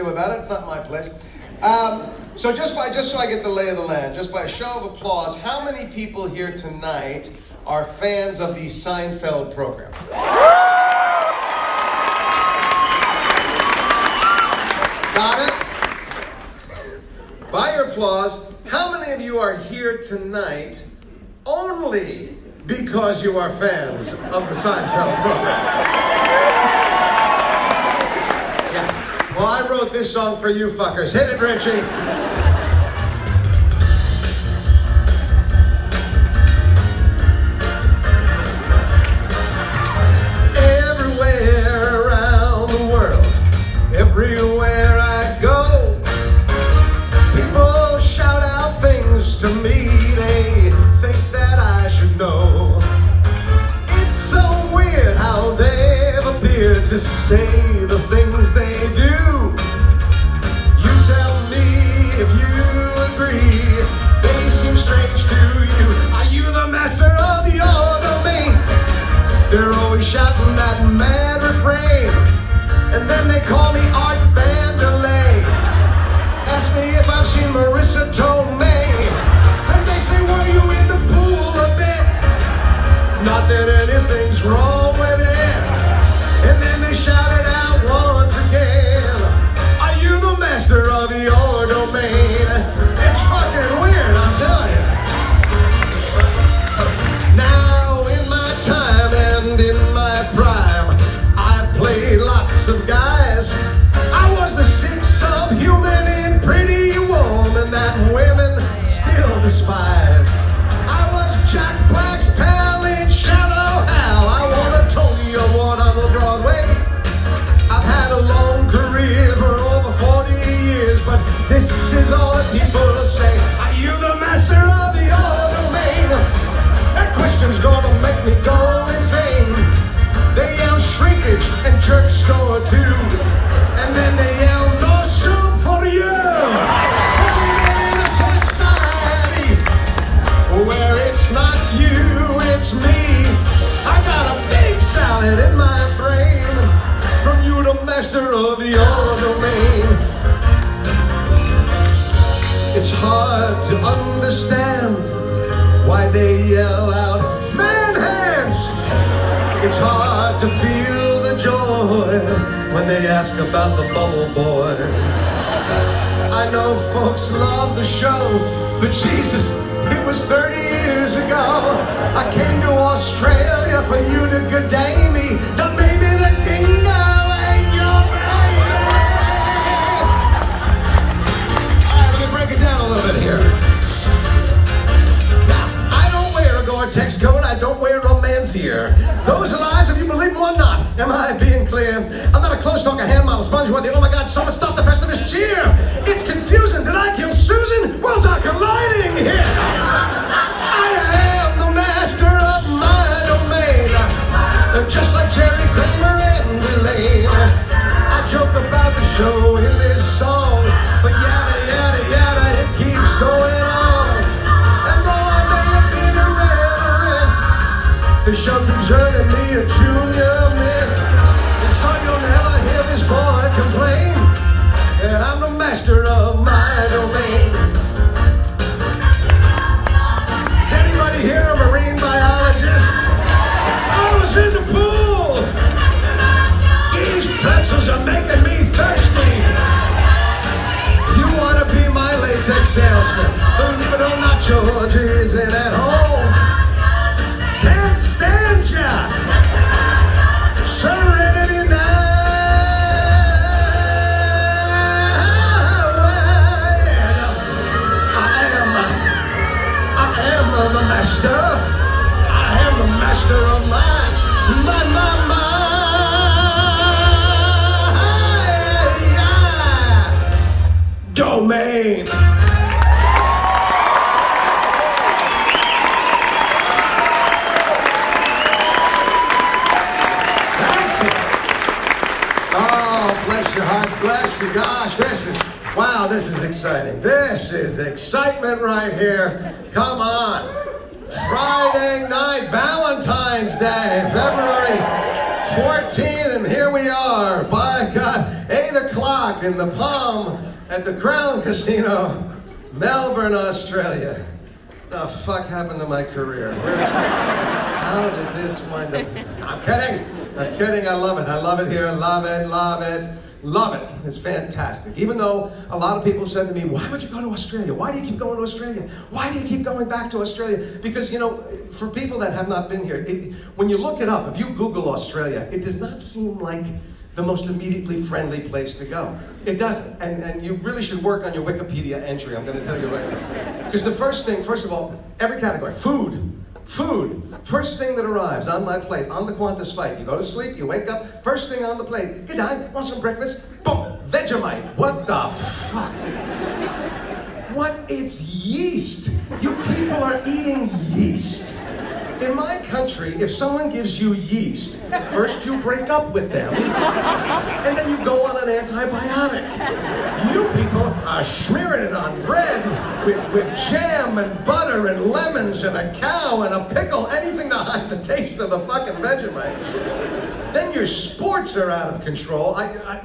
do about it. It's not my place. So just so I get the lay of the land, just by a show of applause, how many people here tonight are fans of the Seinfeld program? Got it? By your applause, how many of you are here tonight only because you are fans of the Seinfeld program? Yeah. Well, I wrote this song for you fuckers. Hit it, Richie. Everywhere around the world, everywhere I go, people shout out things to me they think that I should know. It's so weird how they've appeared to say the things they do. You tell me if you agree, they seem strange to you. Are you the master of your domain? They're always shouting that mad refrain, and then they call me Art Vanderlei. Ask me if I've seen Marissa Tomei, and they say, were you in the pool a bit? Not that anything's wrong with it. And then they shout it out once again. Are you the master of your domain? It's fucking weird, I'm telling you. Now in my time and in my prime, I've played lots of guys. I was the sixth subhuman in Pretty Woman that women still despise. I was Jack Black's pal in Shallow Hal. I won a Tony Award on the Broadway. I've had a long career for over 40 years, but this is all that people say. Are you the master of your domain? That question's gonna make me go insane. They yell shrinkage and jerk score too, and then they yell no soup for you. Living in a society where it's not you, it's me. I got a big salad in my brain from you, the master of your domain. It's hard to understand why they yell out man hands. It's hard to feel the joy when they ask about the bubble boy. I know folks love the show, but Jesus, it was 30 years ago. I came to Australia for you to g'day me. Now maybe the dingo ain't your baby. Alright, let me break it down a little bit here. Now, I don't wear a Gore-Tex coat, I don't wear a man's ear. Those are lies if you believe them or not. Am I being clear? I'm not a close talker, hand model, sponge worthy. Oh my God, someone stop the Festivus cheer. It's confusing. Did I kill Susan? Worlds are colliding here. I am the master of my domain. Just like Jerry Kramer and Elaine. I joke about the show in this song, but yada, yada, yada, it keeps going on. And though I may have been irreverent, the show keeps earning me a junior mint. And so you'll never hear this boy complain that I'm the master of my domain. Is anybody here a marine biologist? I was in the pool. These pretzels are making me thirsty. You want to be my latex salesman? Believe it or not, George isn't at home. Can't stand ya. Serenity now. I am the master. I am the master of my domain. Bless your hearts, bless you. Gosh, this is exciting. This is excitement right here. Come on. Friday night, Valentine's Day, February 14th, and here we are. By God, 8 o'clock o'clock in the Palm at the Crown Casino, Melbourne, Australia. The fuck happened to my career? How did this wind up? I'm kidding. I love it. I love it here. Love it. It's fantastic. Even though a lot of people said to me, why would you go to Australia? Why do you keep going to Australia? Why do you keep going back to Australia? Because, you know, for people that have not been here, when you look it up, if you Google Australia, it does not seem like the most immediately friendly place to go. It doesn't. And you really should work on your Wikipedia entry, I'm going to tell you right now. Because the first thing, first of all, every category, food. First thing that arrives on my plate, on the Qantas flight. You go to sleep, you wake up, first thing on the plate. Good night, want some breakfast? Boom, Vegemite. What the fuck? What? It's yeast. You people are eating yeast. In my country, if someone gives you yeast, first you break up with them, and then you go on an antibiotic. You people are smearing it on bread with jam and butter and lemons and a cow and a pickle, anything to hide the taste of the fucking Vegemite. Then your sports are out of control.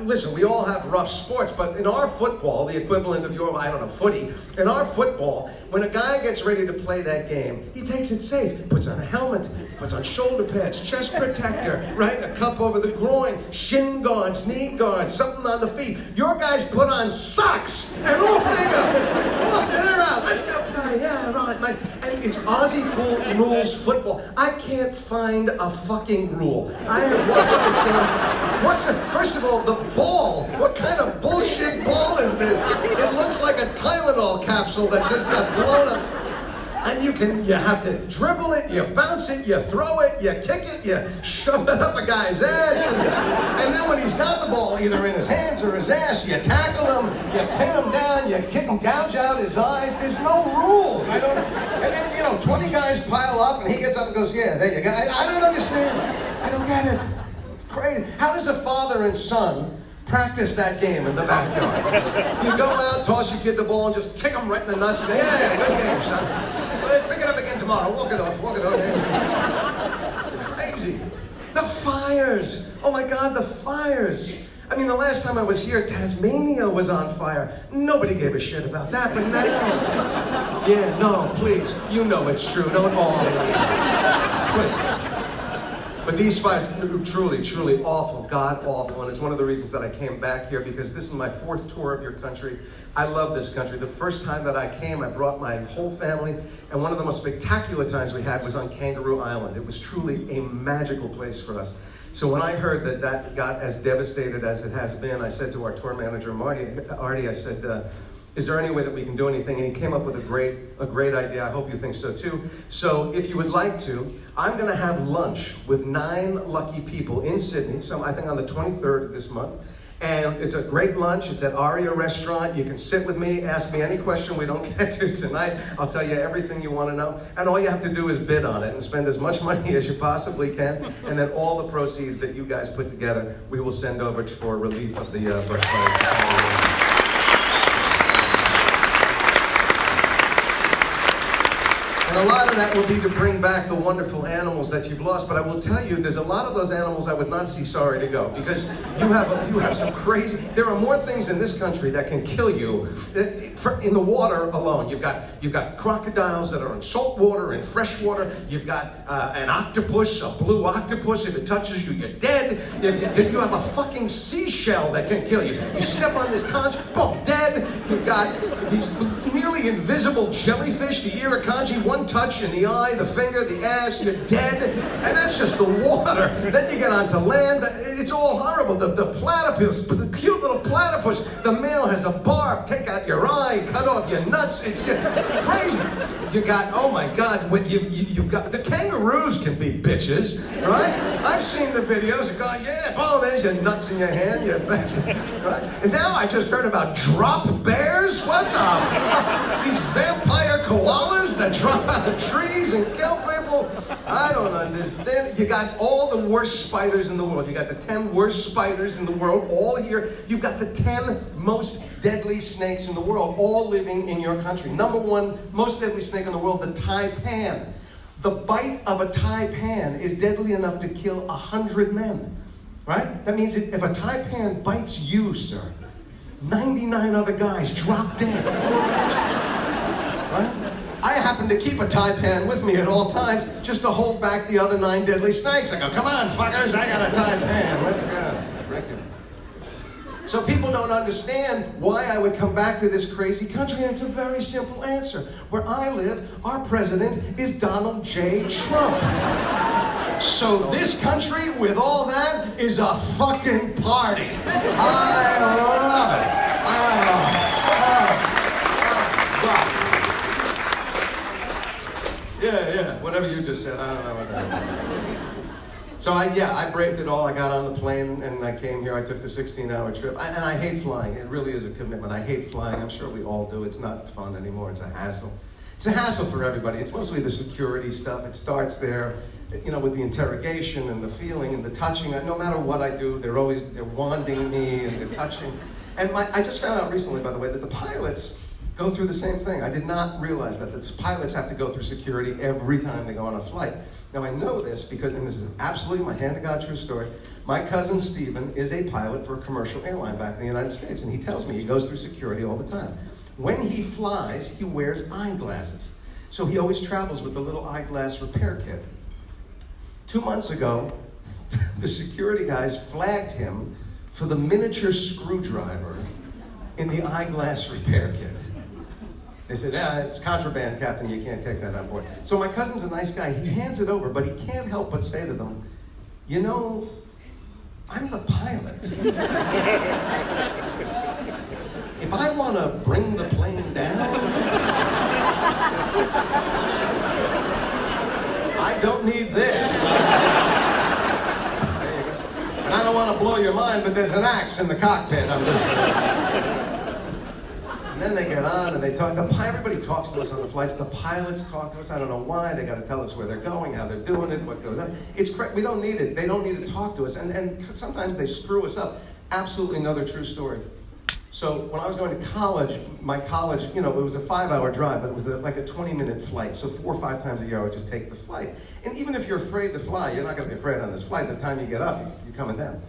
Listen, we all have rough sports, but in our football, the equivalent of your, I don't know, footy, in our football, when a guy gets ready to play that game, he takes it safe, puts on a helmet, puts on shoulder pads, chest protector, right? A cup over the groin, shin guards, knee guards, something on the feet. Your guys put on socks, and off they go. Off they're out. Let's go play. Yeah, right, man. And it's Aussie rules football. I can't find a fucking rule. I have watched this game. First of all, the ball. What kind of bullshit ball is this? It looks like a Tylenol capsule that just got blown up. And you have to dribble it, you bounce it, you throw it, you kick it, you shove it up a guy's ass, and then when he's got the ball either in his hands or his ass, you tackle him, you pin him down, you kick him, gouge out his eyes. There's no rules. And then 20 guys pile up, and he gets up and goes, yeah, there you go. I don't understand. I don't get it. It's crazy. How does a father and son practice that game in the backyard? You go out, toss your kid the ball, and just kick him right in the nuts. Yeah, good game, son. Pick it up again tomorrow. Walk it off. Crazy. The fires. Oh my God, the fires. I mean, the last time I was here, Tasmania was on fire. Nobody gave a shit about that, but now... Yeah, no, please. You know it's true. Don't all... Please. But these fires are truly, truly awful, God-awful, and it's one of the reasons that I came back here, because this is my 4th tour of your country. I love this country. The first time that I came, I brought my whole family, and one of the most spectacular times we had was on Kangaroo Island. It was truly a magical place for us. So when I heard that that got as devastated as it has been, I said to our tour manager, Artie, I said, is there any way that we can do anything? And he came up with a great idea. I hope you think so too. So if you would like to, I'm gonna have lunch with 9 lucky people in Sydney, so I think on the 23rd of this month. And it's a great lunch. It's at Aria Restaurant. You can sit with me, ask me any question we don't get to tonight. I'll tell you everything you want to know. And all you have to do is bid on it and spend as much money as you possibly can. And then all the proceeds that you guys put together, we will send over for relief of the bushfires. And a lot of that will be to bring back the wonderful animals that you've lost. But I will tell you, there's a lot of those animals I would not see sorry to go, because you have some crazy. There are more things in this country that can kill you in the water alone. You've got crocodiles that are in salt water and fresh water. You've got an octopus, a blue octopus. If it touches you, you're dead. You have a fucking seashell that can kill you. You step on this conch, boom, dead. You've got these nearly invisible jellyfish, the irukandji, one touch in the eye, the finger, the ass, you're dead. And that's just the water. Then you get onto land. It's all horrible. The platypus, the cute little platypus, the male has a barb. Take out your eye, cut off your nuts. It's just crazy. You got, oh my God, you've got, the kangaroos can be bitches, right? I've seen the videos. You go, yeah, boom, there's your nuts in your hand. Right? And now I just heard about drop bears. What the fuck? These vampire koalas that drop out of trees and kill people. I don't understand. You got all the worst spiders in the world. You got the 10 worst spiders in the world all here. You've got the 10 most deadly snakes in the world all living in your country. Number 1 most deadly snake in the world, the taipan. The bite of a taipan is deadly enough to kill 100 men. Right? That means if a taipan bites you, sir, 99 other guys drop dead. Right? I happen to keep a Taipan with me at all times just to hold back the other 9 deadly snakes. I go, come on, fuckers, I got a Taipan. Let's go. So people don't understand why I would come back to this crazy country, and it's a very simple answer. Where I live, our president is Donald J. Trump. So this country, with all that, is a fucking party. I love it. Yeah, whatever you just said, I don't know what that is. So I braved it all. I got on the plane and I came here. I took the 16-hour trip. And I hate flying. It really is a commitment. I hate flying. I'm sure we all do. It's not fun anymore. It's a hassle. It's a hassle for everybody. It's mostly the security stuff. It starts there, you know, with the interrogation and the feeling and the touching. No matter what I do, they're wanding me and they're touching. And I just found out recently, by the way, that the pilots go through the same thing. I did not realize that the pilots have to go through security every time they go on a flight. Now I know this because, and this is absolutely my hand-to-God true story, my cousin Steven is a pilot for a commercial airline back in the United States, and he tells me he goes through security all the time. When he flies, he wears eyeglasses. So he always travels with a little eyeglass repair kit. 2 months ago, the security guys flagged him for the miniature screwdriver in the eyeglass repair kit. They said, it's contraband, Captain, you can't take that on board. So my cousin's a nice guy. He hands it over, but he can't help but say to them, you know, I'm the pilot. If I want to bring the plane down, I don't need this. There you go. And I don't want to blow your mind, but there's an axe in the cockpit. I'm just... And then they get on and they talk. Everybody talks to us on the flights. The pilots talk to us. I don't know why. They got to tell us where they're going, how they're doing it, what goes on. It's correct. We don't need it. They don't need to talk to us. And sometimes they screw us up. Absolutely another true story. So when I was going to college, my college, you know, it was a 5-hour drive, but it was like a 20-minute flight. So 4 or 5 times a year I would just take the flight. And even if you're afraid to fly, you're not going to be afraid on this flight. By the time you get up, you're coming down.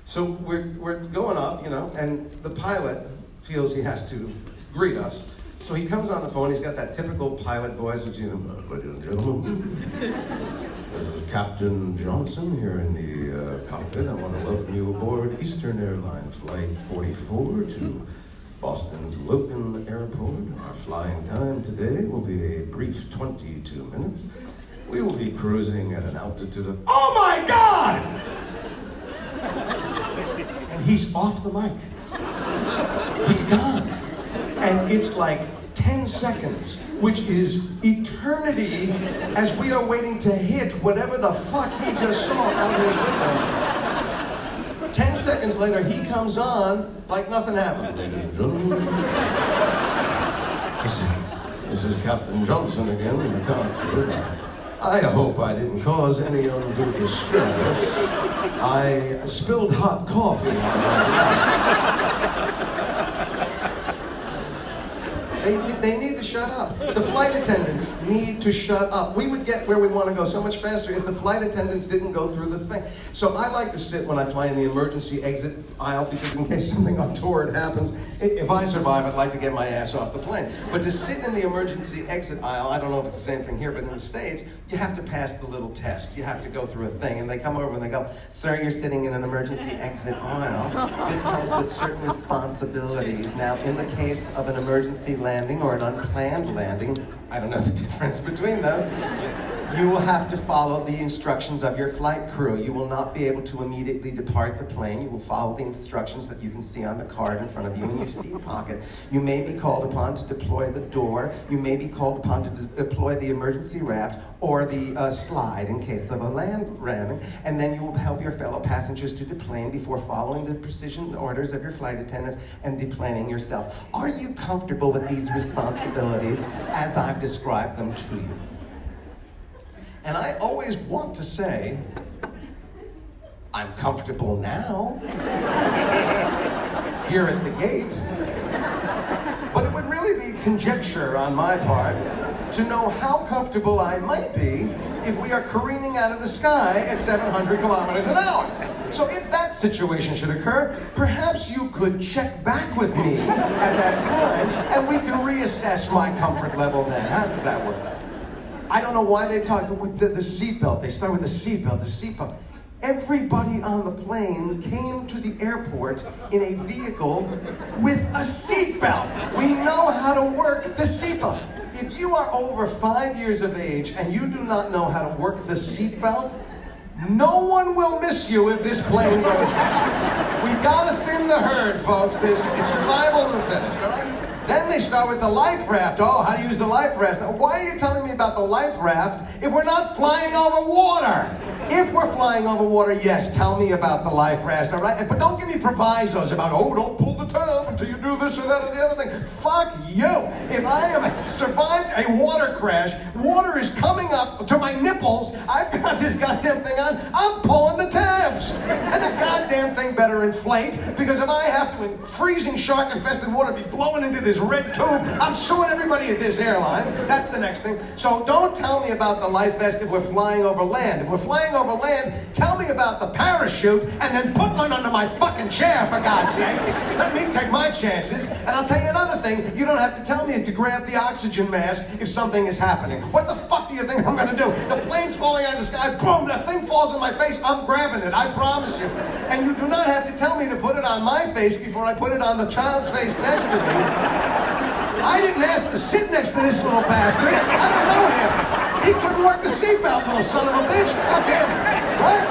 So we're going up, you know, and the pilot feels he has to greet us. So he comes on the phone, he's got that typical pilot voice, which, you know, ladies and gentlemen, this is Captain Johnson here in the cockpit. I want to welcome you aboard Eastern Airline Flight 44 to Boston's Logan Airport. Our flying time today will be a brief 22 minutes. We will be cruising at an altitude of, oh my God! And he's off the mic. He's gone. And it's like 10 seconds, which is eternity as we are waiting to hit whatever the fuck he just saw out his window. 10 seconds later, he comes on like nothing happened. Ladies and gentlemen, this is Captain Johnson again in the cockpit. I hope I didn't cause any undue distress. I spilled hot coffee on my lap. They need to shut up. The flight attendants need to shut up. We would get where we want to go so much faster if the flight attendants didn't go through the thing. So I like to sit when I fly in the emergency exit aisle because in case something untoward happens, if I survive, I'd like to get my ass off the plane. But to sit in the emergency exit aisle, I don't know if it's the same thing here, but in the States, you have to pass the little test. You have to go through a thing, and they come over and they go, sir, you're sitting in an emergency exit aisle. This comes with certain responsibilities. Now, in the case of an emergency landing or an unplanned landing, I don't know the difference between those, you will have to follow the instructions of your flight crew. You will not be able to immediately depart the plane. You will follow the instructions that you can see on the card in front of you in your seat pocket. You may be called upon to deploy the door. You may be called upon to deploy the emergency raft or the slide in case of a landing. And then you will help your fellow passengers to deplane before following the precision orders of your flight attendants and deplaning yourself. Are you comfortable with these responsibilities as I've described them to you? And I always want to say, I'm comfortable now, here at the gate. But it would really be conjecture on my part to know how comfortable I might be if we are careening out of the sky at 700 kilometers an hour. So if that situation should occur, perhaps you could check back with me at that time, and we can reassess my comfort level then. How does that work? I don't know why they talk with the seatbelt. They start with the seatbelt, the seatbelt. Everybody on the plane came to the airport in a vehicle with a seatbelt. We know how to work the seatbelt. If you are over 5 years of age and you do not know how to work the seatbelt, no one will miss you if this plane goes down. We gotta thin the herd, folks. It's survival of the fittest, all right? Then they start with the life raft. Oh, how to use the life raft. Why are you telling me about the life raft if we're not flying over water? If we're flying over water, yes, tell me about the life raft, all right? But don't give me provisos about, oh, don't pull the tab until you do this or that or the other thing. Fuck you. If I have survived a water crash, water is coming up to my nipples, I've got this goddamn thing on, I'm pulling the tabs. And the goddamn thing better inflate, because if I have to, in freezing shark-infested water, be blowing into this red tube, I'm suing everybody at this airline. That's the next thing. So don't tell me about the life vest if we're flying over land. If we're flying over land, tell me about the parachute and then put one under my fucking chair, for God's sake. Let me take my chances. And I'll tell you another thing, you don't have to tell me to grab the oxygen mask if something is happening. What the fuck do you think I'm gonna do? The plane's falling out of the sky, boom, the thing falls in my face, I'm grabbing it, I promise you. And you do not have to tell me to put it on my face before I put it on the child's face next to me. I didn't ask to sit next to this little bastard. I don't know him. He couldn't work the seatbelt, little son of a bitch. Fuck him. Right?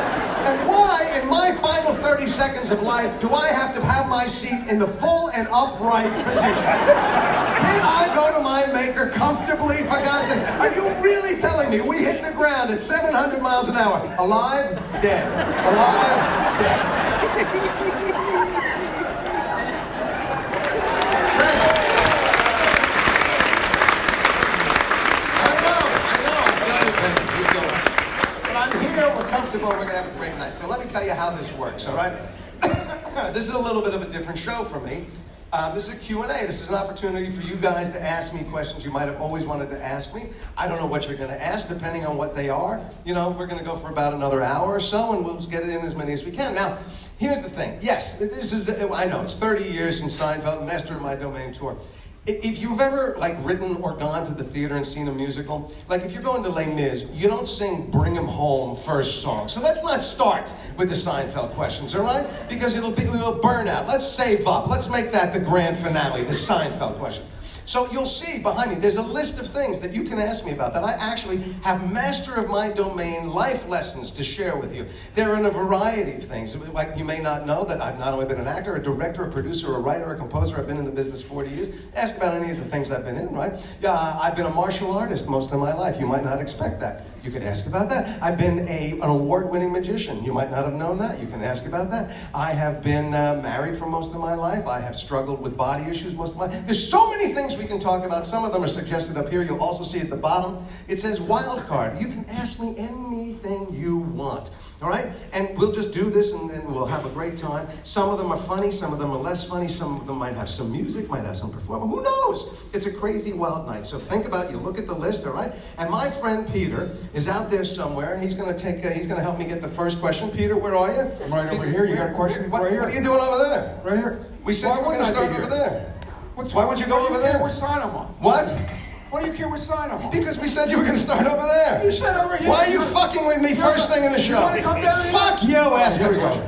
And why, in my final 30 seconds of life, do I have to have my seat in the full and upright position? Can I go to my maker comfortably, for God's sake? Are you really telling me we hit the ground at 700 miles an hour? Alive, dead. Alive, dead. We're going to have a great night. So let me tell you how this works, all right? This is a little bit of a different show for me. This is a Q&A. This is an opportunity for you guys to ask me questions you might have always wanted to ask me. I don't know what you're going to ask, depending on what they are. You know, we're going to go for about another hour or so, and we'll get it in as many as we can. Now, here's the thing. Yes, this is, I know, it's 30 years since Seinfeld, Master of My Domain tour. If you've ever, written or gone to the theater and seen a musical, if you're going to Les Mis, you don't sing Bring 'Em Home first song. So let's not start with the Seinfeld questions, all right? Because we'll burn out. Let's save up. Let's make that the grand finale, the Seinfeld questions. So you'll see behind me, there's a list of things that you can ask me about that I actually have master of my domain life lessons to share with you. They're in a variety of things. Like you may not know that I've not only been an actor, a director, a producer, a writer, a composer. I've been in the business 40 years. Ask about any of the things I've been in, right? I've been a martial artist most of my life. You might not expect that. You could ask about that. I've been an award-winning magician. You might not have known that. You can ask about that. I have been married for most of my life. I have struggled with body issues most of my life. There's so many things we can talk about. Some of them are suggested up here. You'll also see at the bottom, it says wild card. You can ask me anything you want. All right? And we'll just do this and we'll have a great time. Some of them are funny, some of them are less funny, some of them might have some music, might have some performance. Who knows? It's a crazy wild night. So think about it. You look at the list, all right? And my friend Peter is out there somewhere. He's going to help me get the first question. Peter, where are you? I'm right over here. You got a question? Right here. What are you doing over there? Right here. We said we were going to start over there. Why would you go over there? What sign I'm on? What? Why do you care what sign I'm on? Because we said you were going to start over there. You said over here. Why are you fucking with me first thing in the show? You want to come down here? Fuck you, ask Here a we go. question.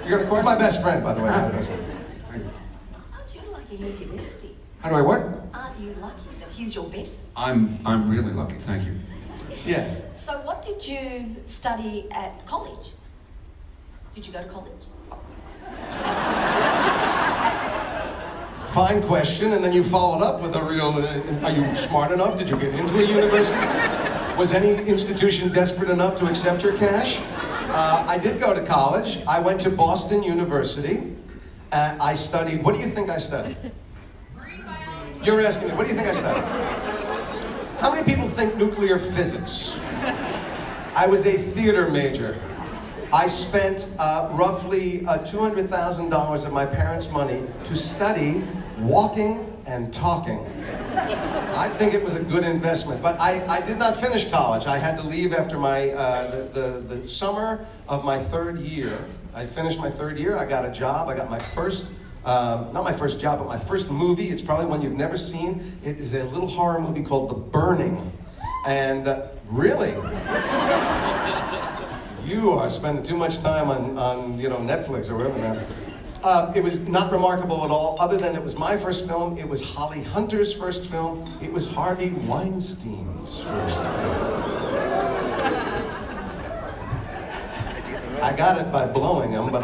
You got a question? He's my best friend, by the way. Aren't you lucky he's your bestie? How do I what? Aren't you lucky that he's your best? I'm really lucky, thank you. Yeah. So what did you study at college? Did you go to college? Fine question, and then you followed up with a real, are you smart enough? Did you get into a university? Was any institution desperate enough to accept your cash? I did go to college. I went to Boston University. I studied, what do you think I studied? You're asking me, what do you think I studied? How many people think nuclear physics? I was a theater major. I spent roughly $200,000 of my parents' money to study walking and talking. I think it was a good investment, but I did not finish college. I had to leave after my the summer of my third year. I finished my third year. I got a job. I got my first, not my first job, but my first movie. It's probably one you've never seen. It is a little horror movie called The Burning. And really, you are spending too much time on Netflix or whatever now. It was not remarkable at all, other than it was my first film. It was Holly Hunter's first film. It was Harvey Weinstein's first film. I got it by blowing him, but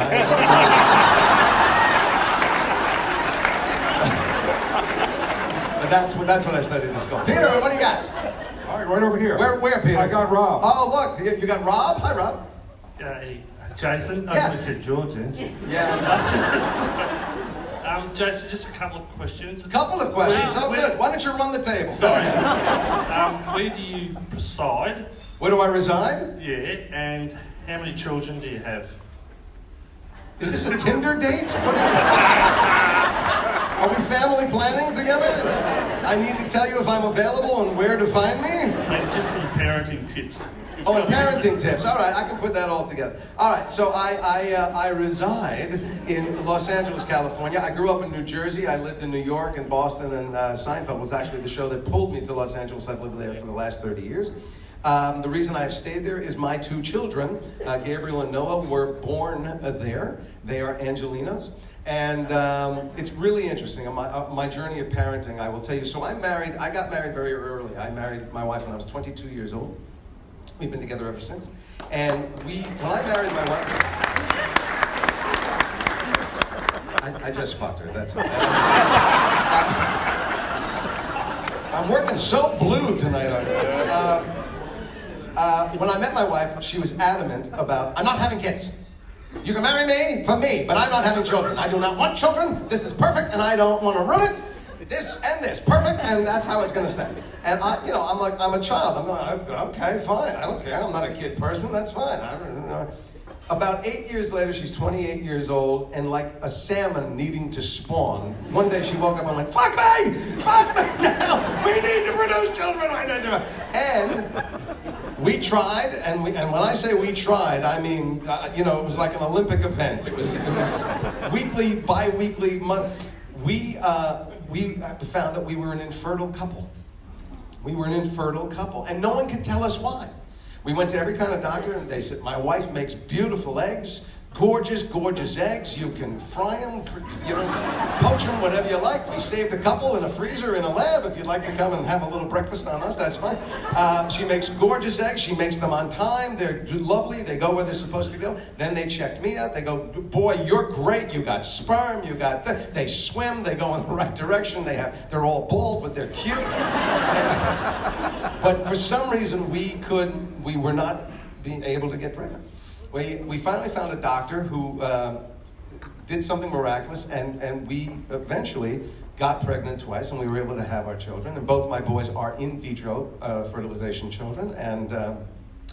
but that's what I studied in school. Peter, what do you got? All right, right over here. Where, Peter? I got Rob. Oh, look, you got Rob? Hi, Rob. Jason, I Yeah. thought you said George, didn't you? Yeah. Jason, just a couple of questions. Couple of questions. Where- Good. Why don't you run the table? Sorry. Where do you reside? Where do I reside? Yeah, and how many children do you have? Is this a Tinder date? Are we family planning together? I need to tell you if I'm available and where to find me? And just some parenting tips. Oh, and parenting tips. All right, I can put that all together. All right, so I reside in Los Angeles, California. I grew up in New Jersey. I lived in New York and Boston, and Seinfeld was actually the show that pulled me to Los Angeles. I've lived there for the last 30 years. The reason I've stayed there is my two children, Gabriel and Noah, were born there. They are Angelinos. And it's really interesting. My journey of parenting, I will tell you. So I got married very early. I married my wife when I was 22 years old. We've been together ever since. And when I married my wife, I just fucked her, that's okay. I'm working so blue tonight on you. When I met my wife, she was adamant about, I'm not having kids. You can marry me for me, but I'm not having children. I do not want children. This is perfect, and I don't want to ruin it. This and this, perfect, and that's how it's going to stay. And I'm like, I'm a child. I'm like, okay, fine. I don't care. I'm not a kid person. That's fine. About 8 years later, she's 28 years old, and like a salmon needing to spawn. One day she woke up and went, fuck me now. We need to produce children. And we tried, and when I say we tried, I mean, it was like an Olympic event. It was weekly, bi-weekly, month. We found that we were an infertile couple. We were an infertile couple, and no one could tell us why. We went to every kind of doctor, and they said, my wife makes beautiful eggs, gorgeous, gorgeous eggs. You can fry them, poach them, whatever you like. We saved a couple in a freezer in a lab. If you'd like to come and have a little breakfast on us, that's fine. She makes gorgeous eggs. She makes them on time. They're lovely. They go where they're supposed to go. Then they checked me out. They go, boy, you're great. You got sperm. You got they swim. They go in the right direction. They're all bald, but they're cute. But for some reason, we were not being able to get pregnant. We finally found a doctor who did something miraculous, and we eventually got pregnant twice, and we were able to have our children. And both my boys are in vitro fertilization children, and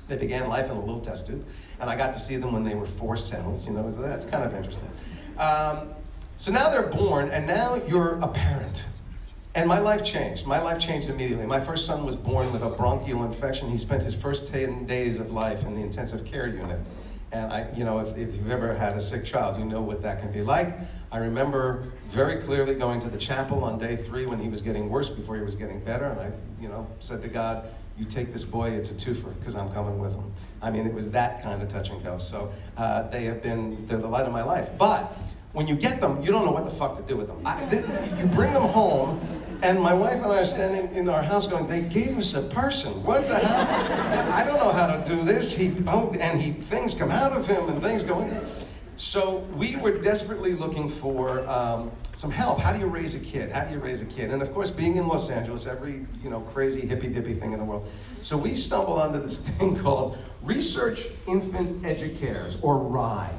they began life in a little test tube. And I got to see them when they were 4 cells. So that's kind of interesting. So now they're born, and now you're a parent. And my life changed. My life changed immediately. My first son was born with a bronchial infection. He spent his first 10 days of life in the intensive care unit. And if you've ever had a sick child, you know what that can be like. I remember very clearly going to the chapel on day 3 when he was getting worse before he was getting better. And I, said to God, you take this boy, it's a twofer, because I'm coming with him. I mean, it was that kind of touch and go. So they're the light of my life. But when you get them, you don't know what the fuck to do with them. You bring them home, and my wife and I are standing in our house going, they gave us a person. What the hell? I don't know how to do this. Things come out of him and things go in. So we were desperately looking for some help. How do you raise a kid? And of course, being in Los Angeles, every crazy hippy-dippy thing in the world. So we stumbled onto this thing called Research Infant Educators, or RIE.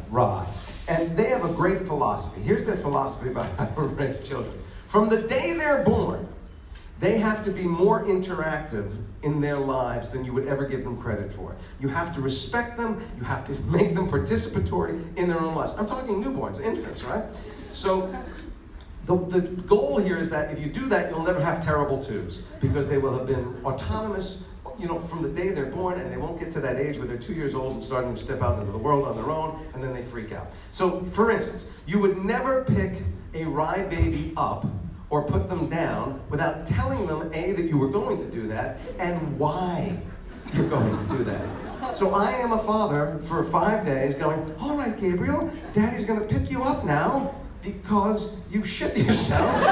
And they have a great philosophy. Here's their philosophy about how to raise children. From the day they're born, they have to be more interactive in their lives than you would ever give them credit for. You have to respect them. You have to make them participatory in their own lives. I'm talking newborns, infants, right? So The goal here is that if you do that, you'll never have terrible twos, because they will have been autonomous, from the day they're born, and they won't get to that age where they're 2 years old and starting to step out into the world on their own, and then they freak out. So, for instance, you would never pick a rye baby up or put them down without telling them, A, that you were going to do that, and why you're going to do that. So I am a father for 5 days going, all right, Gabriel, Daddy's going to pick you up now because you've shit yourself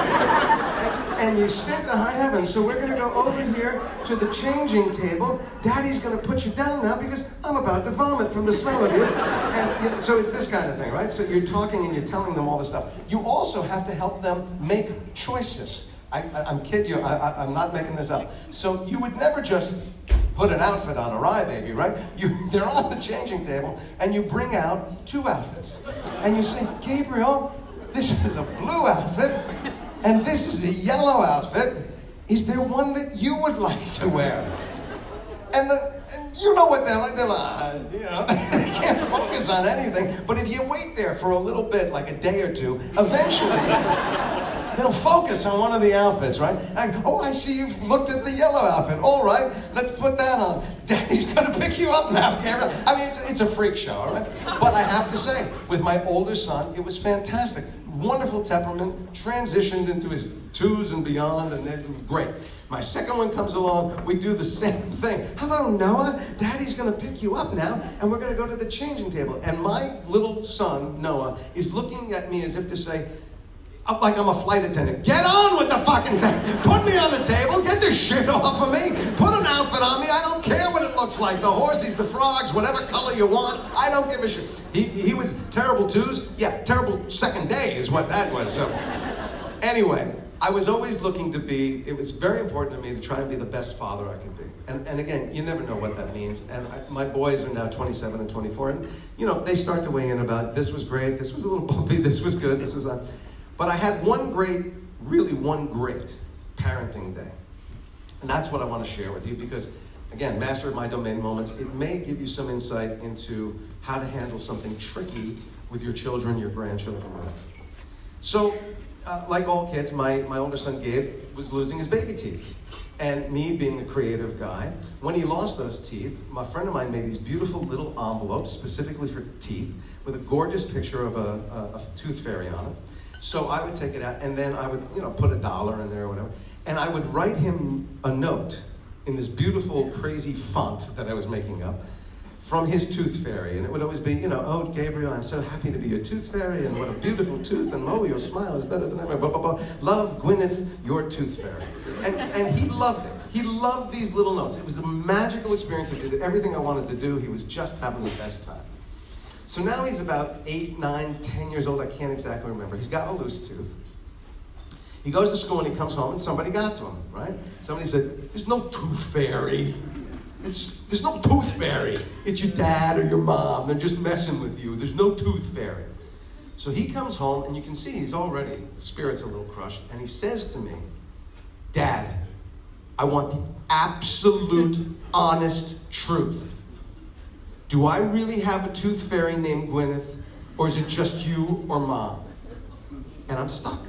and you stink to high heaven. So we're going to go over here to the changing table. Daddy's going to put you down now because I'm about to vomit from the smell of you. And so it's this kind of thing, right? So you're talking and you're telling them all this stuff. You also have to help them make choices. I'm kidding you. I'm not making this up. So you would never just put an outfit on a rye baby, right? They're on the changing table, and you bring out 2 outfits. And you say, Gabriel, this is a blue outfit, and this is a yellow outfit. Is there one that you would like to wear? And you know what they're like. They're like, they can't focus on anything. But if you wait there for a little bit, like a day or two, eventually they'll focus on one of the outfits, right? Oh, I see you've looked at the yellow outfit. All right, let's put that on. Daddy's gonna pick you up now, Gabriel. I mean, it's a freak show, all right? But I have to say, with my older son, it was fantastic. Wonderful temperament, transitioned into his 2s and beyond, and then great. My second one comes along, we do the same thing. Hello, Noah. Daddy's gonna pick you up now, and we're gonna go to the changing table. And my little son, Noah, is looking at me as if to say, like I'm a flight attendant. Get on with the fucking thing. Put me on the table. Get this shit off of me. Put an outfit on me. I don't care what it looks like. The horses, the frogs, whatever color you want. I don't give a shit. He was terrible 2s. Yeah, terrible second day is what that was. So anyway, I was always looking to be, it was very important to me to try and be the best father I could be. And again, you never know what that means. And my boys are now 27 and 24. And, they start to weigh in about, this was great, this was a little bumpy, this was good, this was... But I had one great parenting day. And that's what I want to share with you because, again, master of my domain moments, it may give you some insight into how to handle something tricky with your children, your grandchildren. So, like all kids, my older son Gabe was losing his baby teeth. And me being a creative guy, when he lost those teeth, my friend of mine made these beautiful little envelopes specifically for teeth with a gorgeous picture of a tooth fairy on it. So I would take it out, and then I would, put $1 in there or whatever, and I would write him a note in this beautiful, crazy font that I was making up from his tooth fairy, and it would always be, oh, Gabriel, I'm so happy to be your tooth fairy, and what a beautiful tooth, and oh, your smile is better than ever, blah, blah, blah. Love, Gwyneth, your tooth fairy. And he loved it. He loved these little notes. It was a magical experience. It did everything I wanted to do. He was just having the best time. So now he's about 8, 9, 10 years old. I can't exactly remember. He's got a loose tooth. He goes to school and he comes home and somebody got to him, right? Somebody said, there's no tooth fairy. There's no tooth fairy. It's your dad or your mom. They're just messing with you. There's no tooth fairy. So he comes home and you can see he's already, the spirit's a little crushed. And he says to me, Dad, I want the absolute honest truth. Do I really have a tooth fairy named Gwyneth, or is it just you or Mom? And I'm stuck.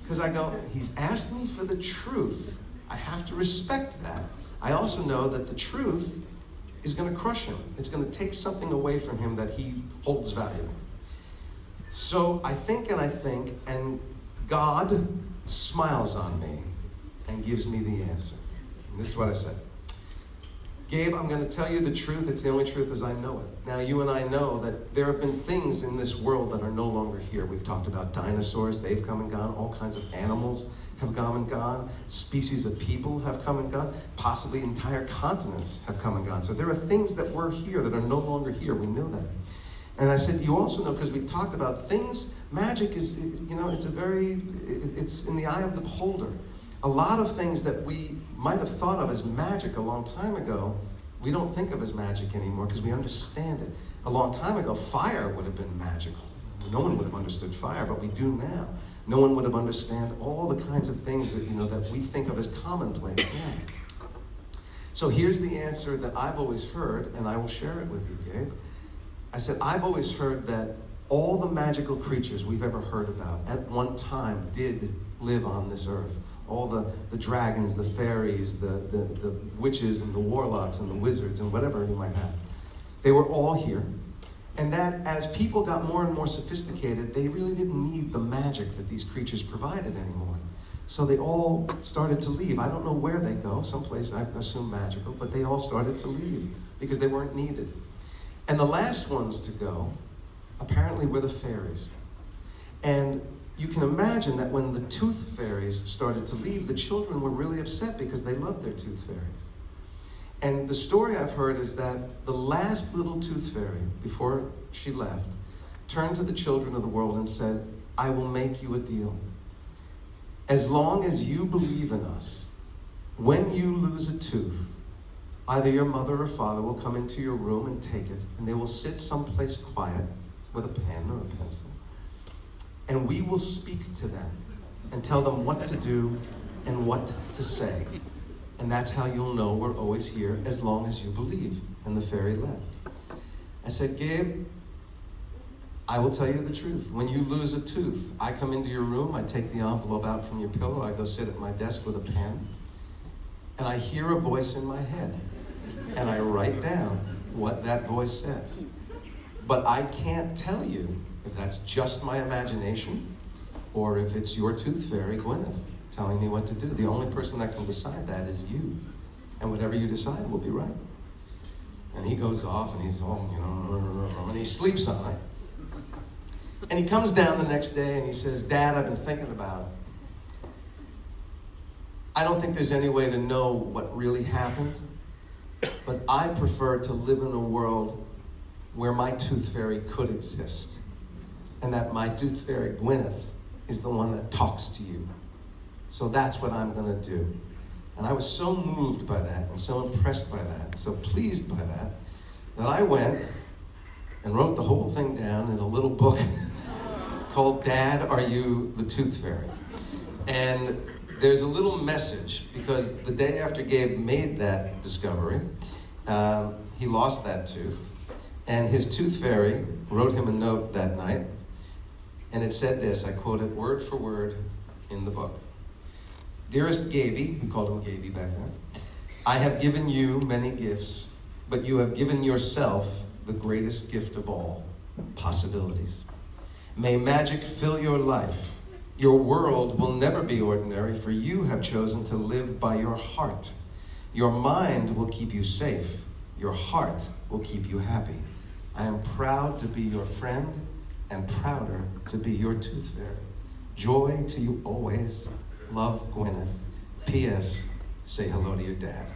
Because I go, he's asked me for the truth. I have to respect that. I also know that the truth is going to crush him. It's going to take something away from him that he holds valuable. So I think, and God smiles on me and gives me the answer. And this is what I said. Gabe, I'm going to tell you the truth. It's the only truth as I know it. Now, you and I know that there have been things in this world that are no longer here. We've talked about dinosaurs. They've come and gone. All kinds of animals have come and gone. Species of people have come and gone. Possibly entire continents have come and gone. So there are things that were here that are no longer here. We know that. And I said, you also know, because we've talked about things, magic is, it's in the eye of the beholder. A lot of things that we might have thought of as magic a long time ago, we don't think of as magic anymore because we understand it. A long time ago, fire would have been magical. No one would have understood fire, but we do now. No one would have understood all the kinds of things that, that we think of as commonplace now. So here's the answer that I've always heard, and I will share it with you, Gabe. I said, I've always heard that all the magical creatures we've ever heard about at one time did live on this earth. All the dragons, the fairies, the witches and the warlocks and the wizards and whatever you might have. They were all here. And that as people got more and more sophisticated, they really didn't need the magic that these creatures provided anymore. So they all started to leave. I don't know where they go, someplace I assume magical, but they all started to leave because they weren't needed. And the last ones to go, apparently, were the fairies. And you can imagine that when the tooth fairies started to leave, the children were really upset because they loved their tooth fairies. And the story I've heard is that the last little tooth fairy, before she left, turned to the children of the world and said, I will make you a deal. As long as you believe in us, when you lose a tooth, either your mother or father will come into your room and take it, and they will sit someplace quiet with a pen or a pencil, and we will speak to them and tell them what to do and what to say. And that's how you'll know we're always here, as long as you believe. And the fairy left. I said, Gabe, I will tell you the truth. When you lose a tooth, I come into your room, I take the envelope out from your pillow, I go sit at my desk with a pen, and I hear a voice in my head, and I write down what that voice says. But I can't tell you if that's just my imagination or if it's your tooth fairy, Gwyneth, telling me what to do. The only person that can decide that is you. And whatever you decide will be right. And he goes off and he's all, and he sleeps on it. And he comes down the next day and he says, Dad, I've been thinking about it. I don't think there's any way to know what really happened, but I prefer to live in a world where my tooth fairy could exist, and that my tooth fairy, Gwyneth, is the one that talks to you. So that's what I'm going to do. And I was so moved by that, and so impressed by that, so pleased by that, that I went and wrote the whole thing down in a little book called Dad, Are You the Tooth Fairy? And there's a little message, because the day after Gabe made that discovery, he lost that tooth. And his tooth fairy wrote him a note that night, and it said this, I quote it word for word in the book. Dearest Gaby, we called him Gaby back then, I have given you many gifts, but you have given yourself the greatest gift of all, possibilities. May magic fill your life. Your world will never be ordinary, for you have chosen to live by your heart. Your mind will keep you safe. Your heart will keep you happy. I am proud to be your friend and prouder to be your tooth fairy. Joy to you always. Love, Gwyneth. P.S. Say hello to your dad.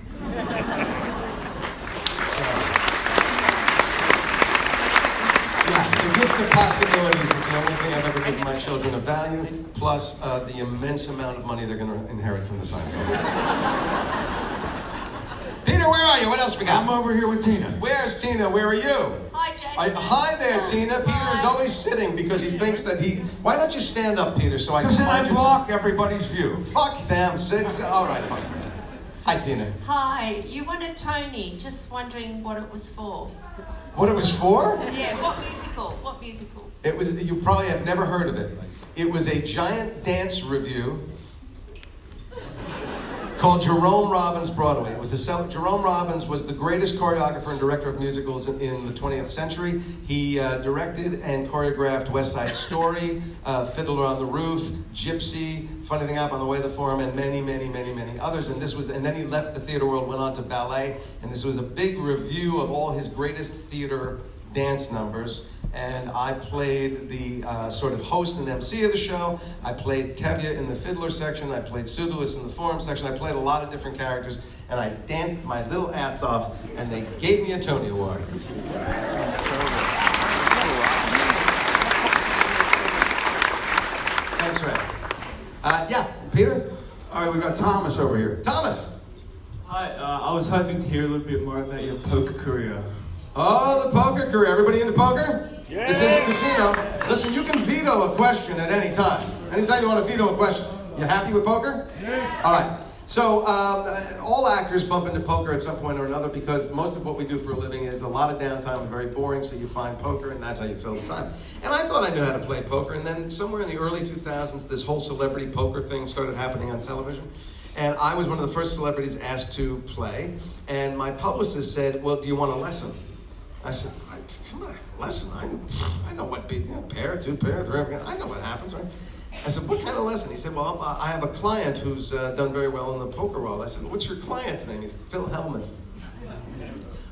Yeah, the gift of possibilities is the only thing I've ever given my children of value, plus the immense amount of money they're going to inherit from the Seinfeld. Peter, where are you? What else we got? I'm over here with Tina. Where's Tina? Where are you? Hi, Jason. Hi there, Tina. Peter is always sitting because he thinks that he... Why don't you stand up, Peter, so I can Because then find I you? block everybody's view. Fuck them. All right, fine. Hi, Tina. Hi, you won a Tony. Just wondering what it was for. What it was for? Yeah, what musical? What musical? It was... You probably have never heard of it. It was a giant dance review called Jerome Robbins Broadway. It was Jerome Robbins was the greatest choreographer and director of musicals in the 20th century. He directed and choreographed West Side Story, Fiddler on the Roof, Gypsy, Funny Thing Up on the Way the Forum, and many, many, many, many others. And then he left the theater world, went on to ballet, and this was a big review of all his greatest theater dance numbers. And I played the sort of host and MC of the show. I played Tevye in the fiddler section. I played Pseudolus in the forum section. I played a lot of different characters. And I danced my little ass off, and they gave me a Tony Award. Thanks, Ray. Yeah, Peter? All right, we got Thomas over here. Thomas? Hi, I was hoping to hear a little bit more about your poker career. Oh, the poker career. Everybody into poker? Yeah. This is a casino. Listen, you can veto a question at any time. Anytime you want to veto a question. You happy with poker? Yes. All right. So all actors bump into poker at some point or another because most of what we do for a living is a lot of downtime and very boring, so you find poker and that's how you fill the time. And I thought I knew how to play poker, and then somewhere in the early 2000s, this whole celebrity poker thing started happening on television. And I was one of the first celebrities asked to play, and my publicist said, well, do you want a lesson? I said, come on, lesson? I know what beat, pair, two pair, three, I know what happens, right? I said, what kind of lesson? He said, well, I have a client who's done very well in the poker world. I said, what's your client's name? He said, Phil Hellmuth.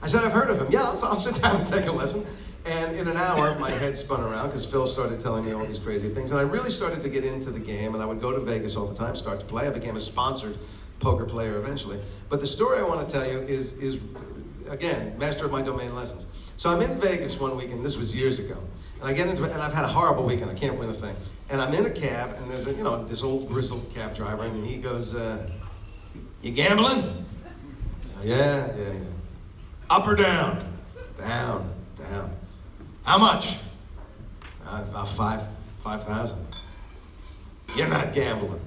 I said, I've heard of him. Yeah, I'll sit down and take a lesson. And in an hour, my head spun around because Phil started telling me all these crazy things. And I really started to get into the game, and I would go to Vegas all the time, start to play. I became a sponsored poker player eventually. But the story I want to tell you is again, master of my domain lessons. So I'm in Vegas one weekend, this was years ago. And I get into it, and I've had a horrible weekend, I can't win a thing. And I'm in a cab, and there's this old grizzled cab driver, and he goes, you gambling? Yeah. Up or down? Down. How much? About 5,000. You're not gambling.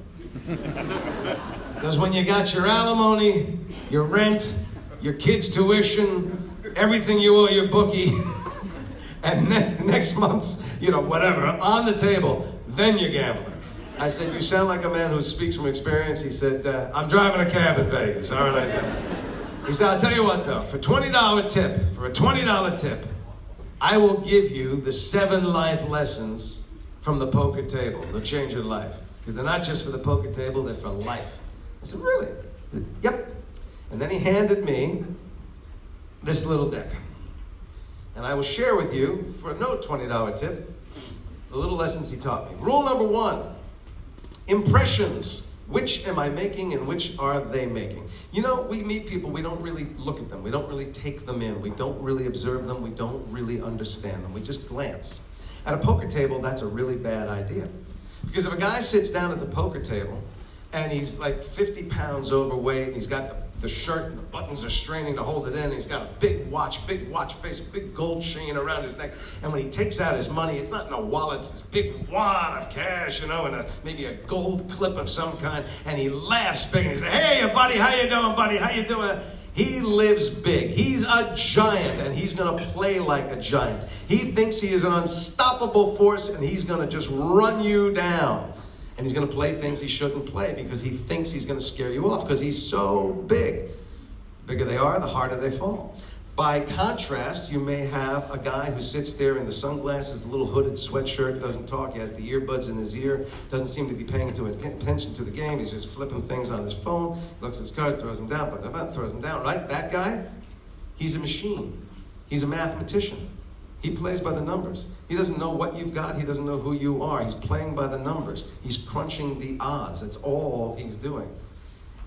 Because when you got your alimony, your rent, your kids' tuition, everything you owe your bookie, and next month's, whatever, on the table, then you're gambling. I said, you sound like a man who speaks from experience. He said, I'm driving a cab in Vegas. All right, I said. He said, I'll tell you what though, for a $20 tip, I will give you the 7 life lessons from the poker table. They'll change your life. Because they're not just for the poker table, they're for life. I said, really? Yep. And then he handed me this little deck. And I will share with you, for no $20 tip, the little lessons he taught me. Rule number 1, impressions. Which am I making and which are they making? We meet people, we don't really look at them. We don't really take them in. We don't really observe them. We don't really understand them. We just glance. At a poker table, that's a really bad idea. Because if a guy sits down at the poker table and he's like 50 pounds overweight, and he's got the shirt and the buttons are straining to hold it in, and he's got a big watch face, big gold chain around his neck, and when he takes out his money, it's not in a wallet, it's this big wad of cash, and maybe a gold clip of some kind, and he laughs big, and he says, hey, buddy, how you doing, buddy, how you doing? He lives big. He's a giant, and he's going to play like a giant. He thinks he is an unstoppable force, and he's going to just run you down. And he's going to play things he shouldn't play because he thinks he's going to scare you off because he's so big. The bigger they are, the harder they fall. By contrast, you may have a guy who sits there in the sunglasses, the little hooded sweatshirt, doesn't talk, he has the earbuds in his ear, doesn't seem to be paying attention to the game, he's just flipping things on his phone, looks at his cards, throws them down, throws them down, right? That guy, he's a machine. He's a mathematician. He plays by the numbers. He doesn't know what you've got. He doesn't know who you are. He's playing by the numbers. He's crunching the odds. That's all he's doing.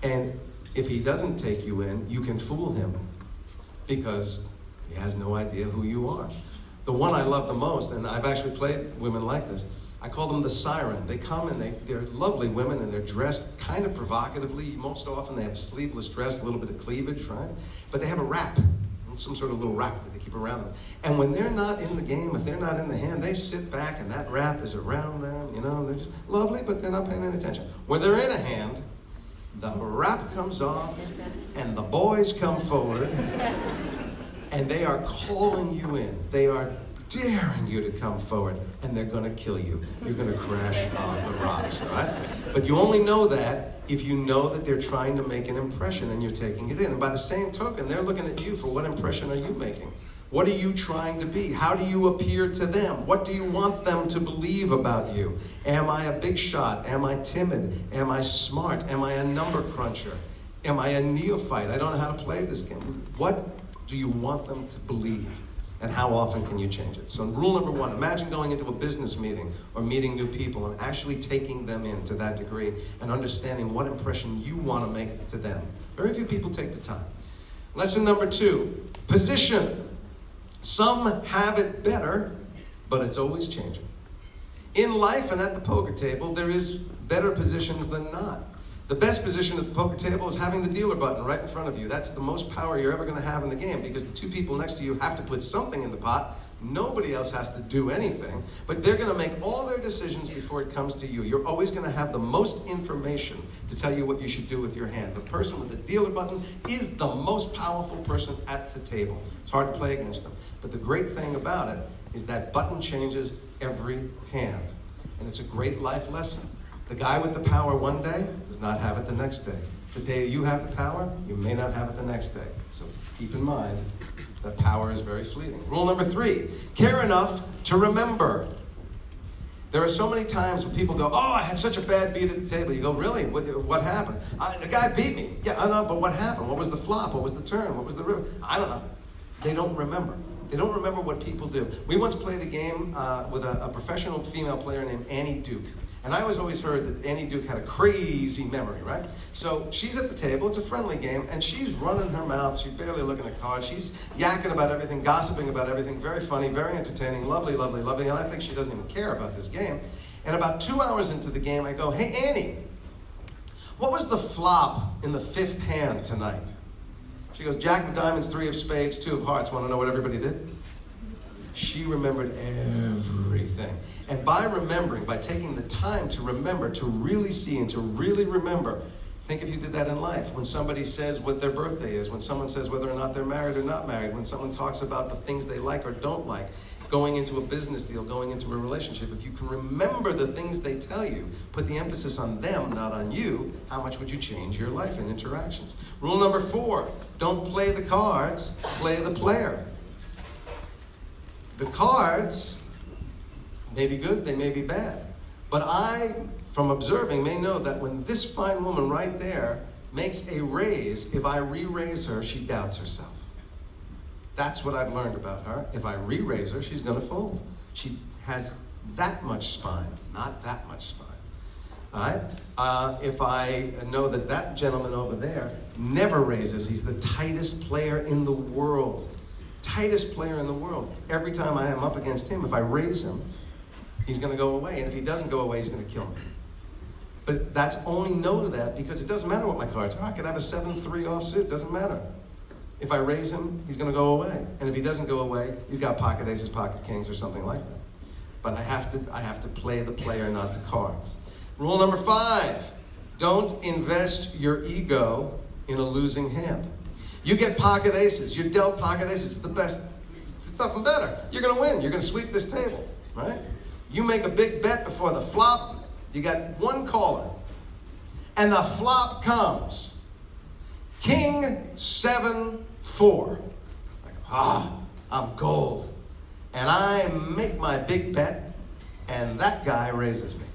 And if he doesn't take you in, you can fool him because he has no idea who you are. The one I love the most, and I've actually played women like this, I call them the siren. They come and they're lovely women and they're dressed kind of provocatively. Most often they have a sleeveless dress, a little bit of cleavage, right? But they have a wrap. Some sort of little wrap that they keep around them. And when they're not in the game, if they're not in the hand, they sit back and that wrap is around them, they're just lovely, but they're not paying any attention. When they're in a hand, the wrap comes off and the boys come forward and they are calling you in. They are daring you to come forward and they're gonna kill you. You're gonna crash on the rocks, all right? But you only know that if you know that they're trying to make an impression and you're taking it in. And by the same token, they're looking at you for what impression are you making? What are you trying to be? How do you appear to them? What do you want them to believe about you? Am I a big shot? Am I timid? Am I smart? Am I a number cruncher? Am I a neophyte? I don't know how to play this game. What do you want them to believe? And how often can you change it? So rule number 1, imagine going into a business meeting or meeting new people and actually taking them in to that degree and understanding what impression you want to make to them. Very few people take the time. Lesson number 2, position. Some have it better, but it's always changing. In life and at the poker table, there is better positions than not. The best position at the poker table is having the dealer button right in front of you. That's the most power you're ever going to have in the game because the 2 people next to you have to put something in the pot. Nobody else has to do anything, but they're going to make all their decisions before it comes to you. You're always going to have the most information to tell you what you should do with your hand. The person with the dealer button is the most powerful person at the table. It's hard to play against them. But the great thing about it is that button changes every hand. And it's a great life lesson. The guy with the power one day does not have it the next day. The day you have the power, you may not have it the next day. So keep in mind that power is very fleeting. Rule number 3, care enough to remember. There are so many times when people go, oh, I had such a bad beat at the table. You go, really? What happened? The guy beat me. Yeah, I know, but what happened? What was the flop? What was the turn? What was the river? I don't know. They don't remember. They don't remember what people do. We once played a game with a professional female player named Annie Duke. And I always heard that Annie Duke had a crazy memory, right? So she's at the table, it's a friendly game, and she's running her mouth, she's barely looking at cards, she's yakking about everything, gossiping about everything, very funny, very entertaining, lovely, lovely, lovely, and I think she doesn't even care about this game. And about 2 hours into the game, I go, hey Annie, what was the flop in the 5th hand tonight? She goes, Jack of diamonds, 3 of spades, 2 of hearts. Want to know what everybody did? She remembered everything. And by remembering, by taking the time to remember, to really see and to really remember, think if you did that in life. When somebody says what their birthday is, when someone says whether or not they're married or not married, when someone talks about the things they like or don't like, going into a business deal, going into a relationship, if you can remember the things they tell you, put the emphasis on them, not on you, how much would you change your life and interactions? Rule number 4, don't play the cards, play the player. The cards may be good, they may be bad. But I, from observing, may know that when this fine woman right there makes a raise, if I re-raise her, she doubts herself. That's what I've learned about her. If I re-raise her, she's going to fold. She has that much spine, not that much spine. All right? If I know that that gentleman over there never raises, he's the tightest player in the world. Tightest player in the world. Every time I am up against him, if I raise him, he's going to go away. And if he doesn't go away, he's going to kill me. But that's only no to that because it doesn't matter what my cards are. I could have a 7-3 offsuit. Doesn't matter. If I raise him, he's going to go away. And if he doesn't go away, he's got pocket aces, pocket kings, or something like that. But I have to play the player, not the cards. Rule number 5, don't invest your ego in a losing hand. You get pocket aces. You're dealt pocket aces. It's the best. It's nothing better. You're going to win. You're going to sweep this table, right? You make a big bet before the flop. You got one caller. And the flop comes. King 7-4. Like, I'm gold. And I make my big bet, and that guy raises me.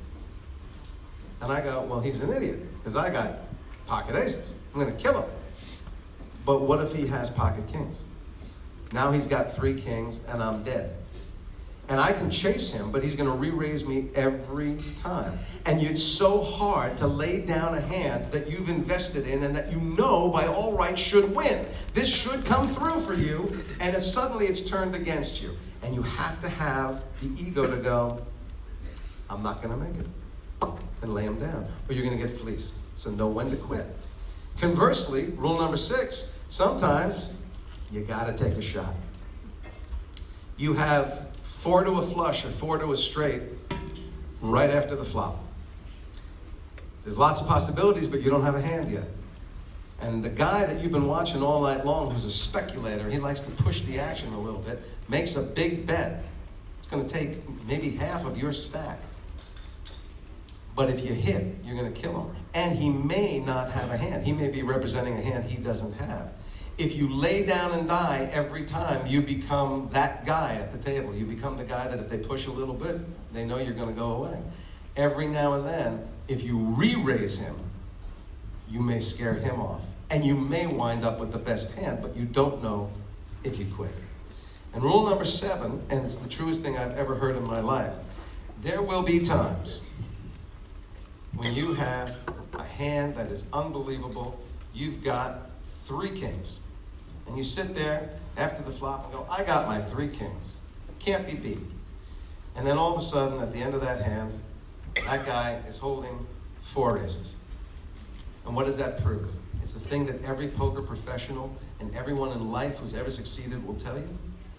And I go, well, he's an idiot, because I got pocket aces. I'm going to kill him. But what if he has pocket kings? Now he's got 3 kings, and I'm dead. And I can chase him, but he's going to re-raise me every time. And it's so hard to lay down a hand that you've invested in and that you know by all rights should win. This should come through for you, and suddenly it's turned against you. And you have to have the ego to go, I'm not going to make it. And lay him down, or you're going to get fleeced. So know when to quit. Conversely, rule number 6, sometimes you got to take a shot. You have 4 to a flush or 4 to a straight right after the flop. There's lots of possibilities, but you don't have a hand yet. And the guy that you've been watching all night long, who's a speculator, he likes to push the action a little bit, makes a big bet. It's going to take maybe half of your stack. But if you hit, you're going to kill him. And he may not have a hand. He may be representing a hand he doesn't have. If you lay down and die every time, you become that guy at the table. You become the guy that if they push a little bit, they know you're going to go away. Every now and then, if you re-raise him, you may scare him off. And you may wind up with the best hand, but you don't know if you quit. And rule number 7, and it's the truest thing I've ever heard in my life, there will be times when you have a hand that is unbelievable. You've got 3 kings. And you sit there after the flop and go, I got my 3 kings. Can't be beat. And then all of a sudden, at the end of that hand, that guy is holding 4 aces. And what does that prove? It's the thing that every poker professional and everyone in life who's ever succeeded will tell you.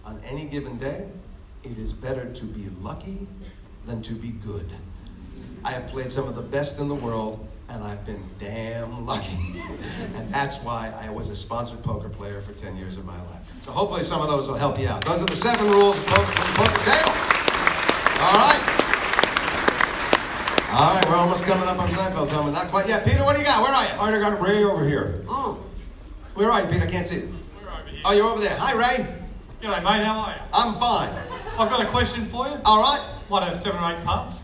On any given day, it is better to be lucky than to be good. I have played some of the best in the world, and I've been damn lucky. And that's why I was a sponsored poker player for 10 years of my life. So hopefully some of those will help you out. Those are the 7 rules of poker from the poker table. All right. All right, we're almost coming up on Seinfeld time, but not quite yet. Peter, what do you got? Where are you? All right, I got Ray over here. Oh. Where are you, Peter? I can't see you. We're over here. Oh, you're over there. Hi, Ray. G'day, mate. How are you? I'm fine. I've got a question for you. All right. Might have 7 or 8 parts.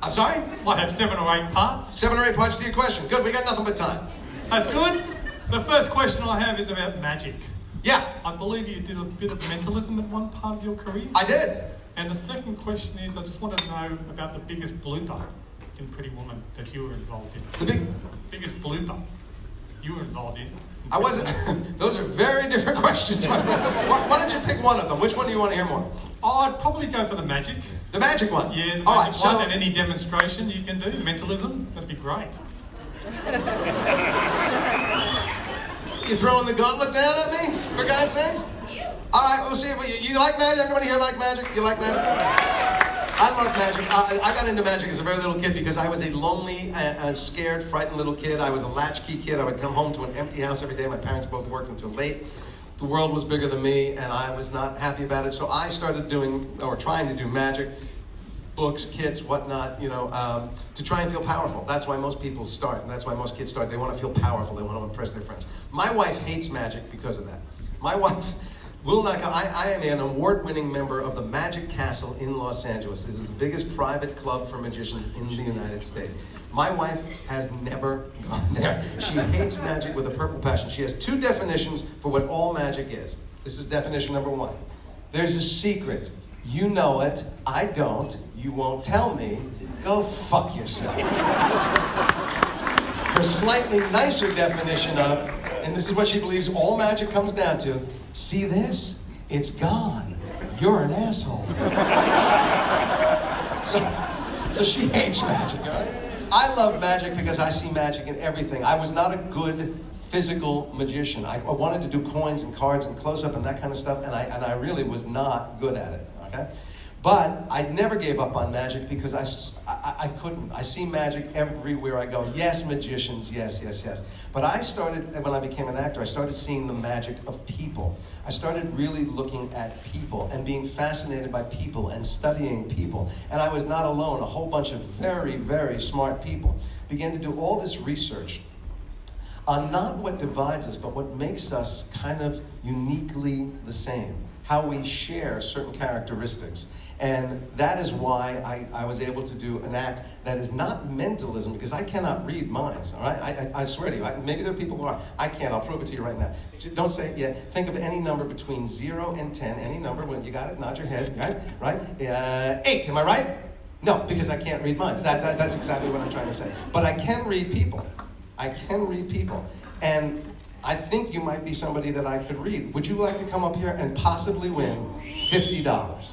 I'm sorry? Might have 7 or 8 parts. 7 or 8 parts to your question. Good, we got nothing but time. That's good. The first question I have is about magic. Yeah, I believe you did a bit of mentalism at one part of your career. I did. And the second question is, I just wanted to know about the biggest blooper in Pretty Woman that you were involved in. The Biggest blooper you were involved in. I wasn't. Those are very different questions. Why don't you pick one of them? Which one do you want to hear more? Oh, I'd probably go for the magic. The magic one. Yeah, the All magic right, one, and any demonstration you can do, mentalism, that'd be great. You throwing the gauntlet down at me? For God's sakes? All right, we'll see if you like magic. Everybody here like magic? You like magic? I love magic. I got into magic as a very little kid because I was a lonely, scared, frightened little kid. I was a latchkey kid. I would come home to an empty house every day. My parents both worked until late. The world was bigger than me, and I was not happy about it. So I started trying to do magic, books, kits, whatnot, to try and feel powerful. That's why most people start, and that's why most kids start. They want to feel powerful. They want to impress their friends. My wife hates magic because of that. My wife will not go. I am an award-winning member of the Magic Castle in Los Angeles. This is the biggest private club for magicians in the United States. My wife has never gone there. She hates magic with a purple passion. She has 2 definitions for what all magic is. This is definition number 1. There's a secret. You know it. I don't. You won't tell me. Go fuck yourself. Her slightly nicer definition of, and this is what she believes all magic comes down to, see this? It's gone. You're an asshole. So she hates magic, all right? I love magic because I see magic in everything. I was not a good physical magician. I wanted to do coins and cards and close-up and that kind of stuff, and I really was not good at it, okay? But I never gave up on magic because I couldn't. I see magic everywhere I go. Yes, magicians, yes. But I started, when I became an actor, I started seeing the magic of people. I started really looking at people and being fascinated by people and studying people. And I was not alone. A whole bunch of very, very smart people began to do all this research on not what divides us, but what makes us kind of uniquely the same. How we share certain characteristics. And that is why I was able to do an act that is not mentalism, because I cannot read minds, all right? I swear to you, maybe there are people who are. I can't, I'll prove it to you right now. Don't say it yet. Think of any number between 0 and 10, any number, when you got it, nod your head, right? 8, am I right? No, because I can't read minds. That's exactly what I'm trying to say. But I can read people. And I think you might be somebody that I could read. Would you like to come up here and possibly win $50?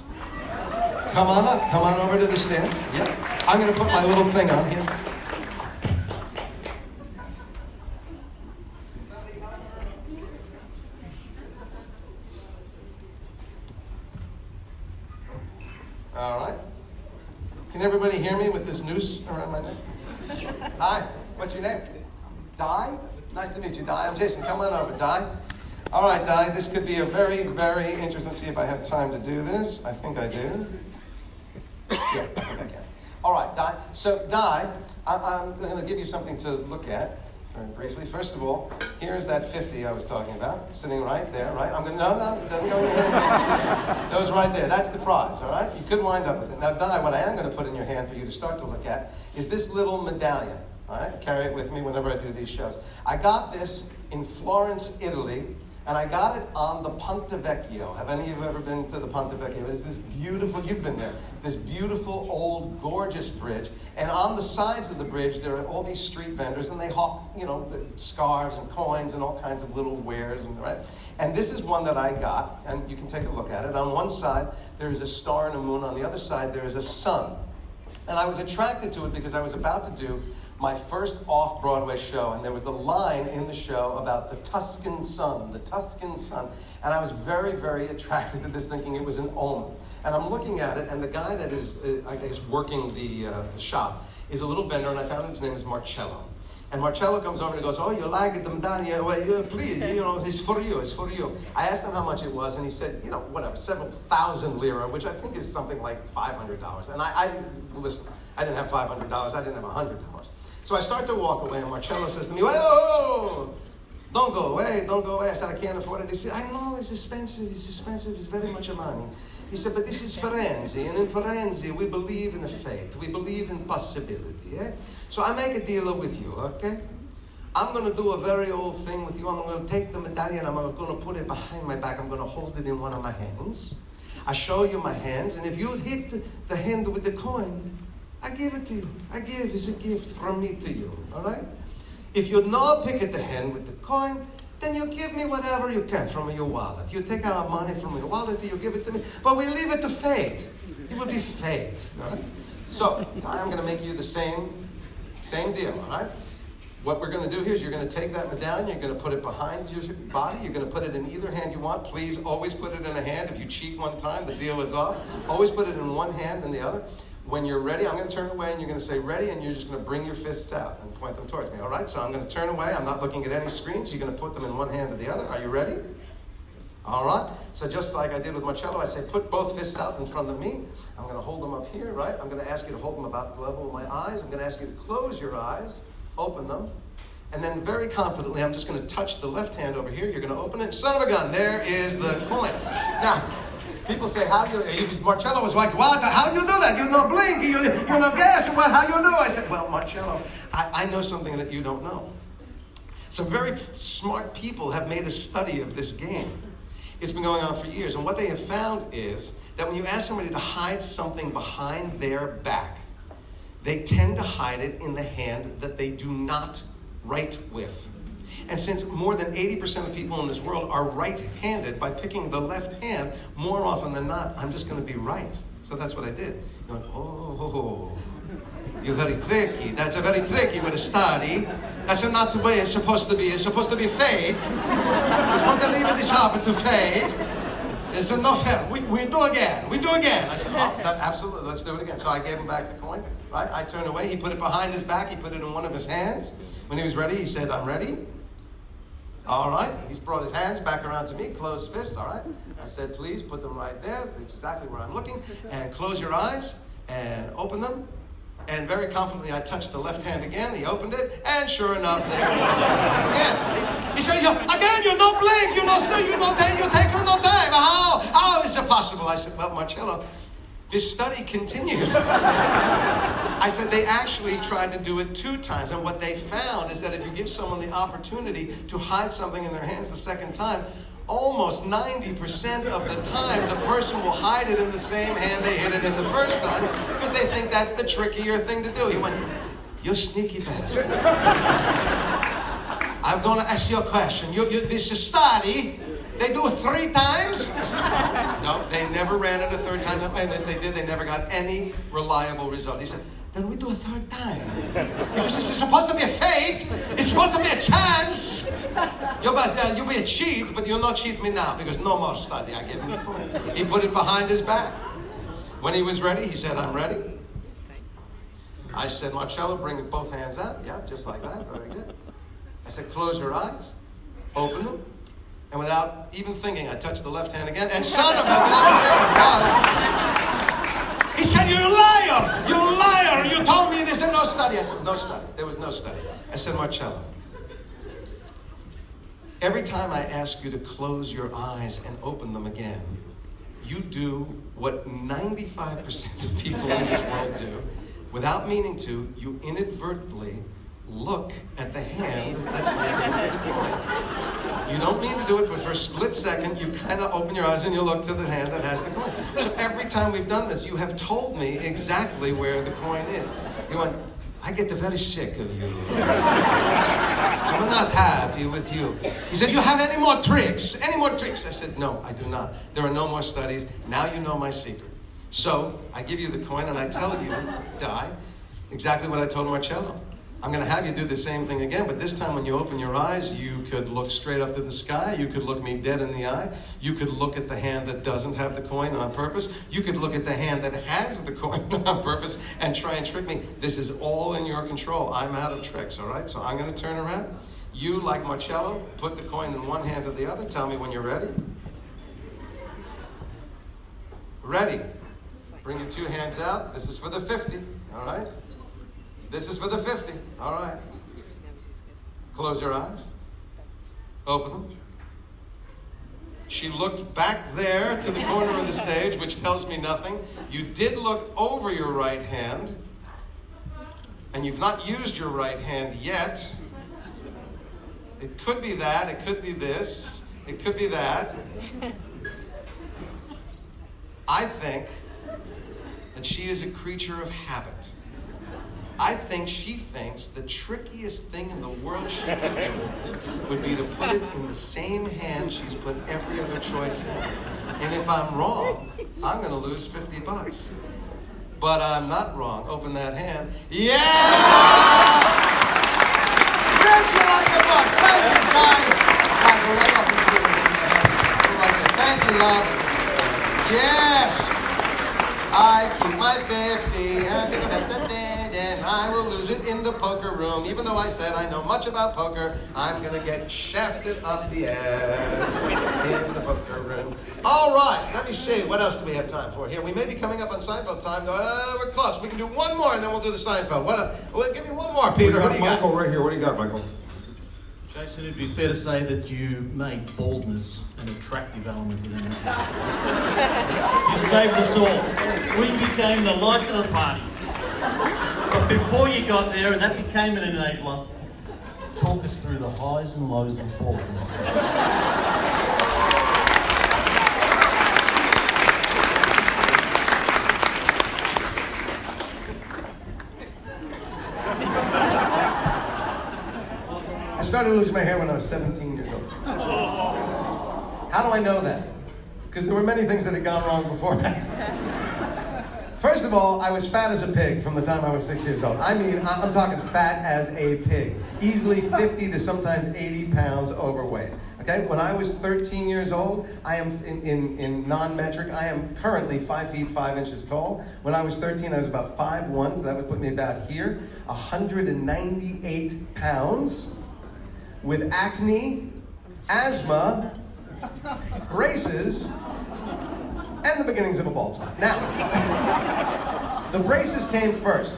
Come on up. Come on over to the stand. Yep. I'm going to put my little thing on here. All right. Can everybody hear me with this noose around my neck? Hi. What's your name? Di? Nice to meet you, Di. I'm Jason. Come on over, Di. All right, Di. This could be a very, very interesting. Let's see if I have time to do this. I think I do. Yeah, I think I can. All right, Di. So, Di, I'm going to give you something to look at very briefly. First of all, here's that 50 I was talking about, sitting right there, right? No, it doesn't go in your hand. Goes right there. That's the prize, all right? You could wind up with it. Now, Di, what I am going to put in your hand for you to start to look at is this little medallion. All right, carry it with me whenever I do these shows. I got this in Florence, Italy, and I got it on the Ponte Vecchio. Have any of you ever been to the Ponte Vecchio? It's this beautiful, you've been there, this beautiful, old, gorgeous bridge. And on the sides of the bridge, there are all these street vendors, and they hawk, scarves and coins and all kinds of little wares, right? And this is one that I got, and you can take a look at it. On one side, there is a star and a moon. On the other side, there is a sun. And I was attracted to it because I was about to do my first off-Broadway show, and there was a line in the show about the Tuscan sun, the Tuscan sun. And I was very, very attracted to this, thinking it was an omen. And I'm looking at it, and the guy that is, I guess, working the shop is a little vendor, and I found his name is Marcello. And Marcello comes over and he goes, "Oh, you like the medallion? Well, please, it's for you, it's for you." I asked him how much it was, and he said, whatever, several thousand lira, which I think is something like $500. And listen, I didn't have $500, I didn't have $100. So I start to walk away, and Marcello says to me, "Whoa, don't go away, don't go away." I said, "I can't afford it." He said, "I know, it's expensive, it's very much money." He said, "But this is Firenze, and in Firenze we believe in a fate, we believe in possibility. So I make a deal with you, okay? I'm going to do a very old thing with you. I'm going to take the medallion, I'm going to put it behind my back, I'm going to hold it in one of my hands. I show you my hands, and if you hit the hand with the coin, I give it to you. I give as a gift from me to you, all right? If you not pick at the hand with the coin, then you give me whatever you can from your wallet. You take out money from your wallet, you give it to me, but we leave it to fate. It will be fate, all right? So, I'm going to make you the same deal, all right? What we're going to do here is you're going to take that medallion, you're going to put it behind your body, you're going to put it in either hand you want. Please always put it in a hand. If you cheat one time, the deal is off. Always put it in one hand and the other. When you're ready, I'm going to turn away, and you're going to say ready, and you're just going to bring your fists out and point them towards me, all right? So I'm going to turn away. I'm not looking at any screens. You're going to put them in one hand or the other. Are you ready? All right? So just like I did with Marcello, I say put both fists out in front of me. I'm going to hold them up here, right? I'm going to ask you to hold them about the level of my eyes. I'm going to ask you to close your eyes, open them, and then very confidently, I'm just going to touch the left hand over here. You're going to open it. Son of a gun, there is the coin. Now, people say, Marcello was like, "What? How do you do that? You no blink, you no guess. What? How you do?" I said, "Well, Marcello, I know something that you don't know. Some very smart people have made a study of this game. It's been going on for years, and what they have found is that when you ask somebody to hide something behind their back, they tend to hide it in the hand that they do not write with. And since more than 80% of people in this world are right-handed, by picking the left hand, more often than not, I'm just going to be right." So that's what I did. You went, "Oh, you're very tricky. That's a very tricky way to study. That's not the way it's supposed to be. It's supposed to be fate. We're supposed to leave this up to fate. It's no fair. We do again. We do again." I said, "Oh, absolutely, let's do it again." So I gave him back the coin, right? I turned away. He put it behind his back. He put it in one of his hands. When he was ready, he said, "I'm ready." All right. He's brought his hands back around to me, closed fists, all right? I said, "Please put them right there. That's exactly where I'm looking. And close your eyes and open them." And very confidently, I touched the left hand again. He opened it, and sure enough, there was the coin again. He said, "You no blink, you take no time. How is it possible?" I said, "Well, Marcello, this study continues." I said, they actually tried to do it 2 times, and what they found is that if you give someone the opportunity to hide something in their hands the second time, almost 90% of the time, the person will hide it in the same hand they hid it in the first time, because they think that's the trickier thing to do. He went, "You sneaky bastard. I'm going to ask you a question. This is study. They do it 3 times? No, they never ran it a 3rd time. And if they did, they never got any reliable result. He said, "Then we do a 3rd time. Because this is supposed to be a fate. It's supposed to be a chance. You'll be a cheat, but you'll not cheat me now, because no more study." I gave him the coin. He put it behind his back. When he was ready, he said, "I'm ready." I said, "Marcello, bring both hands out." Yeah, just like that. Very good. I said, "Close your eyes. Open them." And without even thinking, I touched the left hand again, and son of a gun, there it was. He said, "You liar! You liar! You told me this is no study." I said, "No study. There was no study." I said, "Marcello, every time I ask you to close your eyes and open them again, you do what 95% of people in this world do. Without meaning to, you inadvertently look at the hand that's holding the coin. You don't mean to do it, but for a split second, you kind of open your eyes and you look to the hand that has the coin. So every time we've done this, you have told me exactly where the coin is." You went, "I get very sick of you. I'm not happy with you." He said, "You have any more tricks? Any more tricks?" I said, "No, I do not. There are no more studies. Now you know my secret. So I give you the coin and I tell you, Di, exactly what I told Marcello. I'm going to have you do the same thing again, but this time when you open your eyes, you could look straight up to the sky. You could look me dead in the eye. You could look at the hand that doesn't have the coin on purpose. You could look at the hand that has the coin on purpose and try and trick me. This is all in your control. I'm out of tricks, all right? So I'm going to turn around. You, like Marcello, put the coin in one hand or the other. Tell me when you're ready. Ready. Bring your two hands out. This is for the 50, all right? This is for the 50, all right? Close your eyes. Open them. She looked back there to the corner of the stage, which tells me nothing. You did look over your right hand, and you've not used your right hand yet. It could be that, it could be this, it could be that. I think that she is a creature of habit. I think she thinks the trickiest thing in the world she could do would be to put it in the same hand she's put every other choice in. And if I'm wrong, I'm going to lose $50. But I'm not wrong. Open that hand. Yeah! Rich, you like the book. Thank you, guys. Thank you, love. Yes! I keep my 50 and I will lose it in the poker room. Even though I said I know much about poker, I'm going to get shafted up the ass in the poker room. All right, let me see. What else do we have time for here? We may be coming up on Seinfeld time. We're close. We can do one more and then we'll do the Seinfeld. Well, give me one more, Peter. What do you got? Michael right here. What do you got, Michael? Jason, it'd be fair to say that you made baldness an attractive element within it. You saved us all. We became the life of the party. But before you got there, and that became an enabler, talk us through the highs and lows of baldness. I started losing my hair when I was 17 years old. How do I know that? Because there were many things that had gone wrong before that. First of all, I was fat as a pig from the time I was 6 years old. I mean, I'm talking fat as a pig. Easily 50 to sometimes 80 pounds overweight. Okay, when I was 13 years old, I am in non-metric, I am currently 5 feet 5 inches tall. When I was 13, I was about 5'1", so that would put me about here. 198 pounds with acne, asthma, braces, and the beginnings of a bald spot. Now, the braces came first.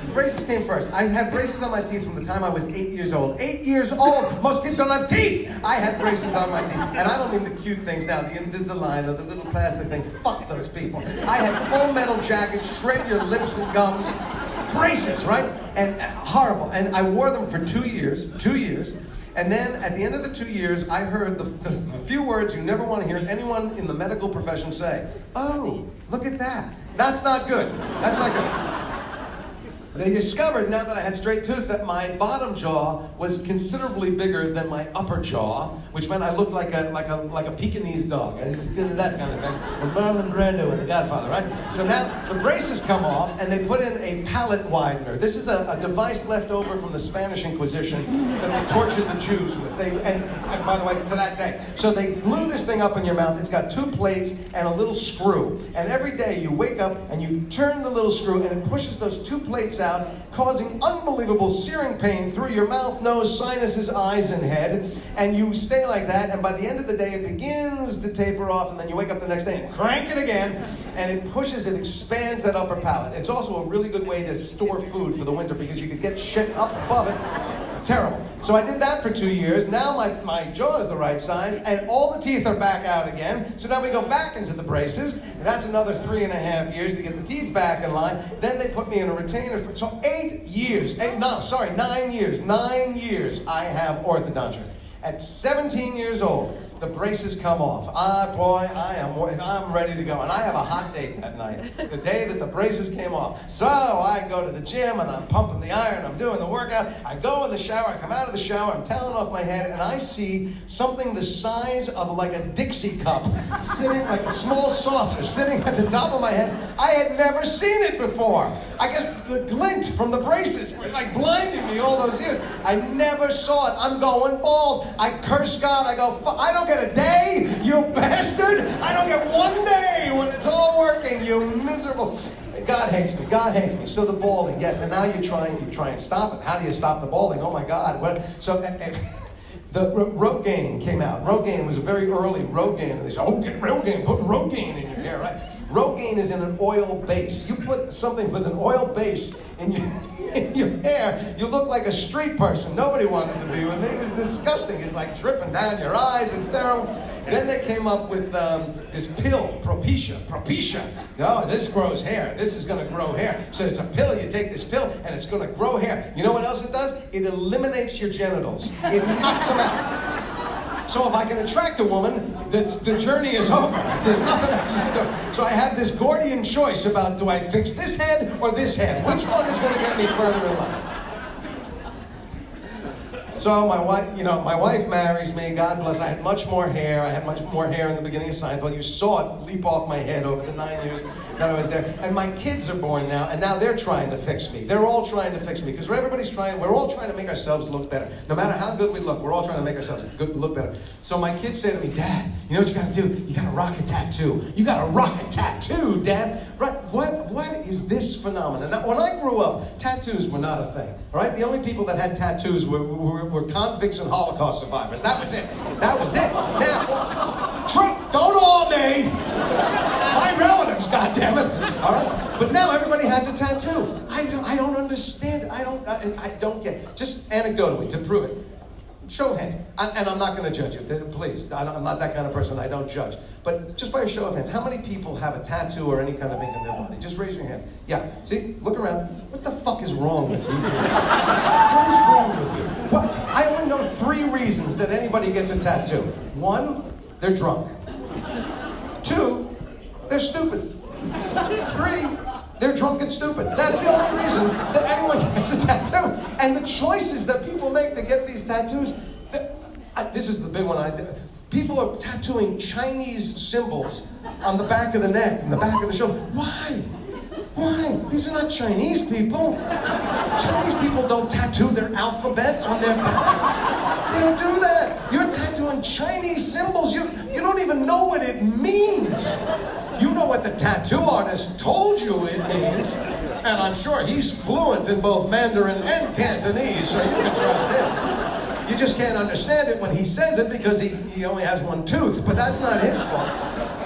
I had braces on my teeth from the time I was 8 years old. 8 years old! Most kids don't have teeth! I had braces on my teeth. And I don't mean the cute things now, the Invisalign or the little plastic thing. Fuck those people. I had full metal jackets, shred your lips and gums. Braces, right? And horrible. And I wore them for 2 years. 2 years. And then at the end of the 2 years, I heard the few words you never want to hear anyone in the medical profession say. Oh, look at that. That's not good. That's not good. They discovered, now that I had straight teeth, that my bottom jaw was considerably bigger than my upper jaw, which meant I looked like a Pekingese dog, and that kind of thing. And Marlon Brando in The Godfather, right? So now the braces come off, and they put in a palate widener. This is a device left over from the Spanish Inquisition that they tortured the Jews with. And by the way, to that day. So they glue this thing up in your mouth. It's got 2 plates and a little screw. And every day you wake up and you turn the little screw, and it pushes those 2 plates out, causing unbelievable searing pain through your mouth, nose, sinuses, eyes, and head. And you stay like that, and by the end of the day, it begins to taper off, and then you wake up the next day and crank it again, and it expands that upper palate. It's also a really good way to store food for the winter because you could get shit up above it. Terrible. So I did that for 2 years. Now my jaw is the right size, and all the teeth are back out again. So now we go back into the braces, and that's another 3.5 years to get the teeth back in line. Then they put me in a retainer for, so 9 years. 9 years I have orthodontia. At 17 years old, The braces come off. Boy, I'm ready to go. And I have a hot date that night, the day that the braces came off. So I go to the gym and I'm pumping the iron, I'm doing the workout. I go in the shower, I come out of the shower, I'm toweling off my head, and I see something the size of like a Dixie cup, sitting like a small saucer, sitting at the top of my head. I had never seen it before. I guess the glint from the braces were like blinding me all those years. I never saw it. I'm going bald. I curse God. I go, I don't get a day, you bastard. I don't get one day when it's all working, you miserable. God hates me. God hates me. So the balding, yes. And now you try and stop it. How do you stop the balding? Oh my God. So the Rogaine came out. Rogaine was a very early Rogaine. And they said, oh, get Rogaine. Put Rogaine in your hair, right? Rogaine is in an oil base. You put something with an oil base in your hair, you look like a street person. Nobody wanted to be with me. It was disgusting. It's like dripping down your eyes. It's terrible. Then they came up with this pill, Propecia. No, this grows hair. This is going to grow hair. So it's a pill. You take this pill, and it's going to grow hair. You know what else it does? It eliminates your genitals. It knocks them out. So if I can attract a woman, the journey is over. There's nothing else to do. So I have this Gordian choice about, do I fix this head or this head? Which one is going to get me further in life? So my wife marries me. God bless. I had much more hair. I had much more hair in the beginning of Seinfeld. You saw it leap off my head over the 9 years that I was there. And my kids are born now, and now they're trying to fix me. They're all trying to fix me because we're all trying to make ourselves look better. No matter how good we look, we're all trying to make ourselves look better. So my kids say to me, Dad, you know what you got to do? You got to rock a tattoo. You got to rock a tattoo, Dad. Right? What is this phenomenon? Now, when I grew up, tattoos were not a thing. Right? The only people that had tattoos were convicts and Holocaust survivors. That was it. That was it. Now, Trump, don't all me. My relatives, goddammit. All right? But now everybody has a tattoo. I don't understand it. I don't get it. Just anecdotally, to prove it. Show of hands. And I'm not going to judge you. Please. I'm not that kind of person. I don't judge. But just by a show of hands, how many people have a tattoo or any kind of ink in their body? Just raise your hands. Yeah. See? Look around. What the fuck is wrong with you? What is wrong with you? What? I only know 3 reasons that anybody gets a tattoo. 1, they're drunk. 2, they're stupid. 3, they're drunk and stupid. That's the only reason that anyone gets a tattoo. And the choices that people make to get these tattoos, this is the big one. People are tattooing Chinese symbols on the back of the neck and the back of the shoulder. Why? Why? These are not Chinese people. Chinese people don't tattoo their alphabet on their back. They don't do that. You're tattooing Chinese symbols. You don't even know what it means. You know what the tattoo artist told you it means. And I'm sure he's fluent in both Mandarin and Cantonese, so you can trust him. You just can't understand it when he says it because he only has 1 tooth, but that's not his fault.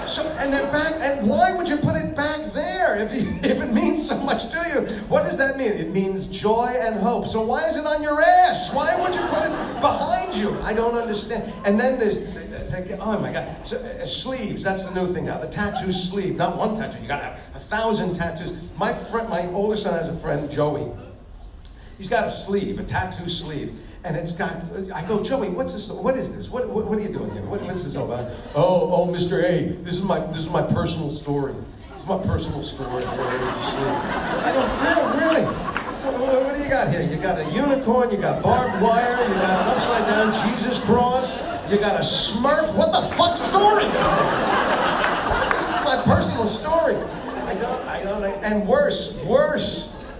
So, and they're back, and why would you put it back there if it means so much to you? What does that mean? It means joy and hope. So why is it on your ass? Why would you put it behind you? I don't understand. And then there's, oh my God, so, sleeves, that's the new thing now, the tattoo sleeve. Not 1 tattoo, you gotta have 1,000 tattoos. My older son has a friend, Joey. He's got a sleeve, a tattoo sleeve. And it's got, I go, Joey, what is this? What are you doing here? What's this all about? Oh, Mr. A, this is my personal story. This is my personal story. I go, really? What do you got here? You got a unicorn, you got barbed wire, you got an upside down Jesus cross, you got a Smurf. What the fuck story is this? My personal story. I don't, and worse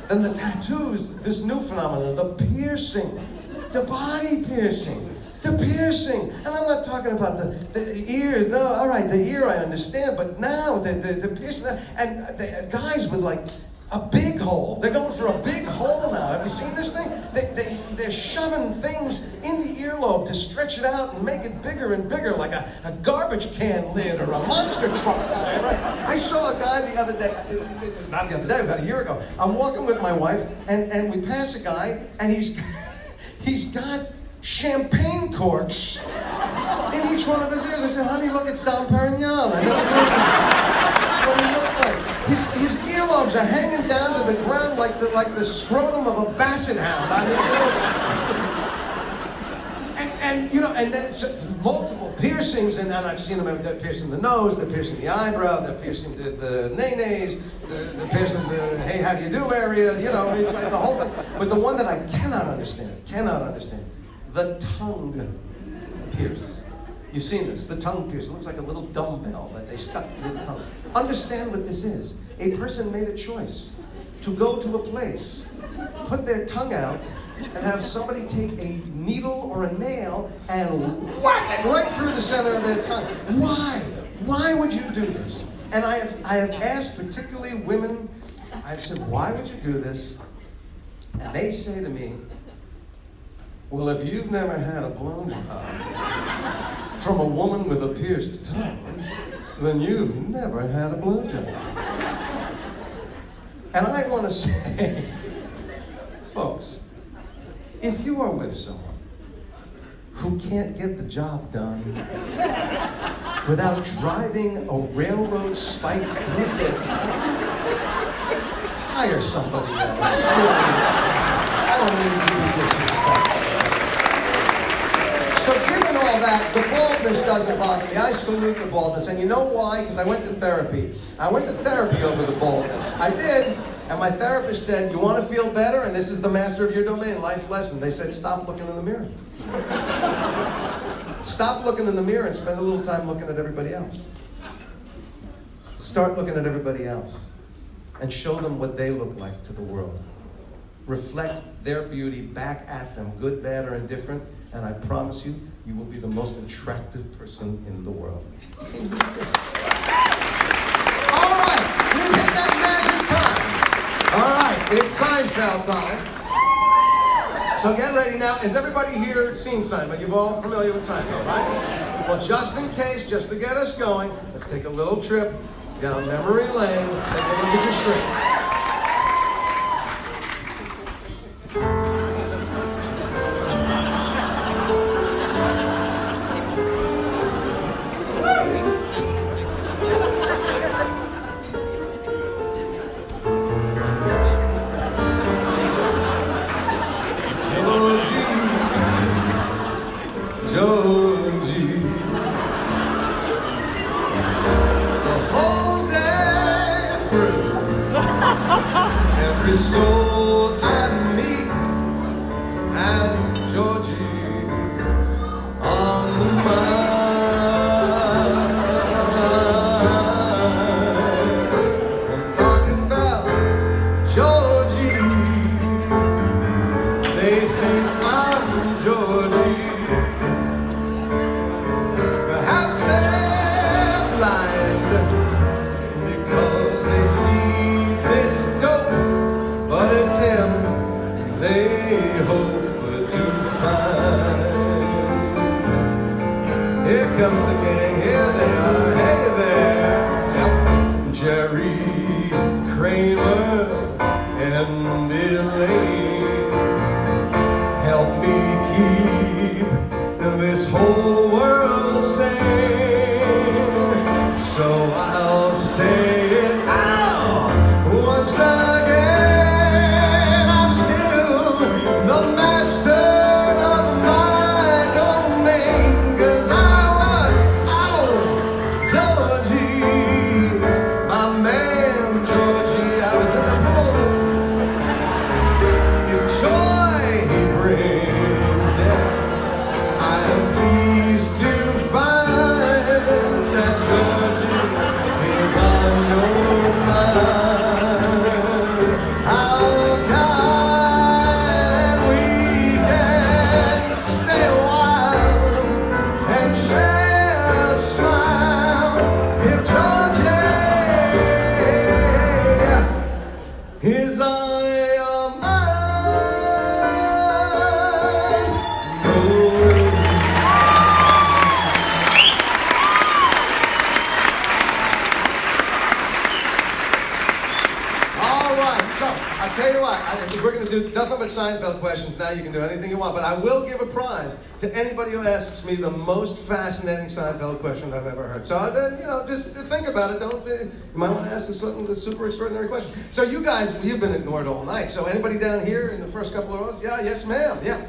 than the tattoos, this new phenomenon, the piercing. The body piercing. The piercing. And I'm not talking about the ears. No, all right, the ear I understand. But now the piercing. And the guys with like a big hole. They're going for a big hole now. Have you seen this thing? They're shoving things in the earlobe to stretch it out and make it bigger and bigger, like a garbage can lid or a monster truck. Right? I saw a guy the other day, not the other day, about a year ago. I'm walking with my wife, and we pass a guy, and he's got champagne corks in each one of his ears. I said, honey, look, it's Dom Perignon. I never knew what he looked like. His earlobes are hanging down to the ground like the scrotum of a basset hound. I mean, And you know, and then multiple piercings, and I've seen them. They're piercing the nose, they're piercing the eyebrow, they're piercing the nays, they're piercing the hey, how do you do area. You know, it's like the whole thing. But the one that I cannot understand, the tongue pierce. You've seen this, the tongue pierce. It looks like a little dumbbell that they stuck through the tongue. Understand what this is. A person made a choice to go to a place, put their tongue out, and have somebody take a needle or a nail and whack it right through the center of their tongue. Why? Why would you do this? And I have asked particularly women, I've said, why would you do this? And they say to me, well, if you've never had a blowjob from a woman with a pierced tongue, then you've never had a blowjob. And I want to say, folks, if you are with someone who can't get the job done without driving a railroad spike through their tongue, hire somebody else. I don't mean to be disrespectful. So given all that, the baldness doesn't bother me. I salute the baldness. And you know why? Because I went to therapy. I went to therapy over the baldness. I did. And my therapist said, you want to feel better? And this is the master of your domain, life lesson. They said, stop looking in the mirror. Stop looking in the mirror and spend a little time looking at everybody else. Start looking at everybody else and show them what they look like to the world. Reflect their beauty back at them, good, bad, or indifferent, and I promise you, you will be the most attractive person in the world. It seems like good. All right, we've hit that magic time. All right, it's Seinfeld time. So get ready now. Is everybody here seen Seinfeld? You're all familiar with Seinfeld, right? Well, just in case, just to get us going, let's take a little trip down memory lane. Take a look at your screen. Every soul I meet has Georgie on the mind. I'm talking about Georgie. They think I'm Georgie. Perhaps they're blind because they see this dope, but it's him they hope to find. Here comes the gang, here they are, hey there. Yep, Jerry, Kramer, and Elaine. Help me keep this whole world sane. So I'll say it now once again. I'm still the master of my domain, 'cause I was Georgie, my man Georgie. I was in the pool. If joy he brings, I am pleased to find that Georgie is on your mind. How kind we can stay a while and share a smile if Georgie is on your mind. Oh. All right, so I'll tell you what, we're going to do nothing but Seinfeld questions now. You can do anything you want, but I will give a prize to anybody who asks me the most fascinating Seinfeld question I've ever heard. So, just think about it. You might want to ask a super extraordinary question. So you guys, you've been ignored all night. So anybody down here in the first couple of rows? Yeah, yes ma'am, yeah.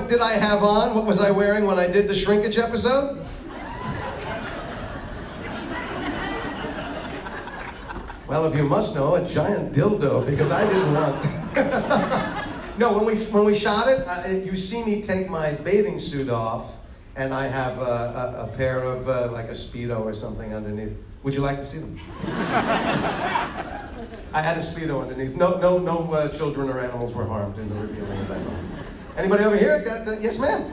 what did I have on? What was I wearing when I did the shrinkage episode? Well, if you must know, a giant dildo, because I didn't want... No, when we shot it, you see me take my bathing suit off, and I have a pair of like a Speedo or something underneath. Would you like to see them? I had a Speedo underneath. No children or animals were harmed in the revealing of that moment. Anybody over here? Yes, ma'am.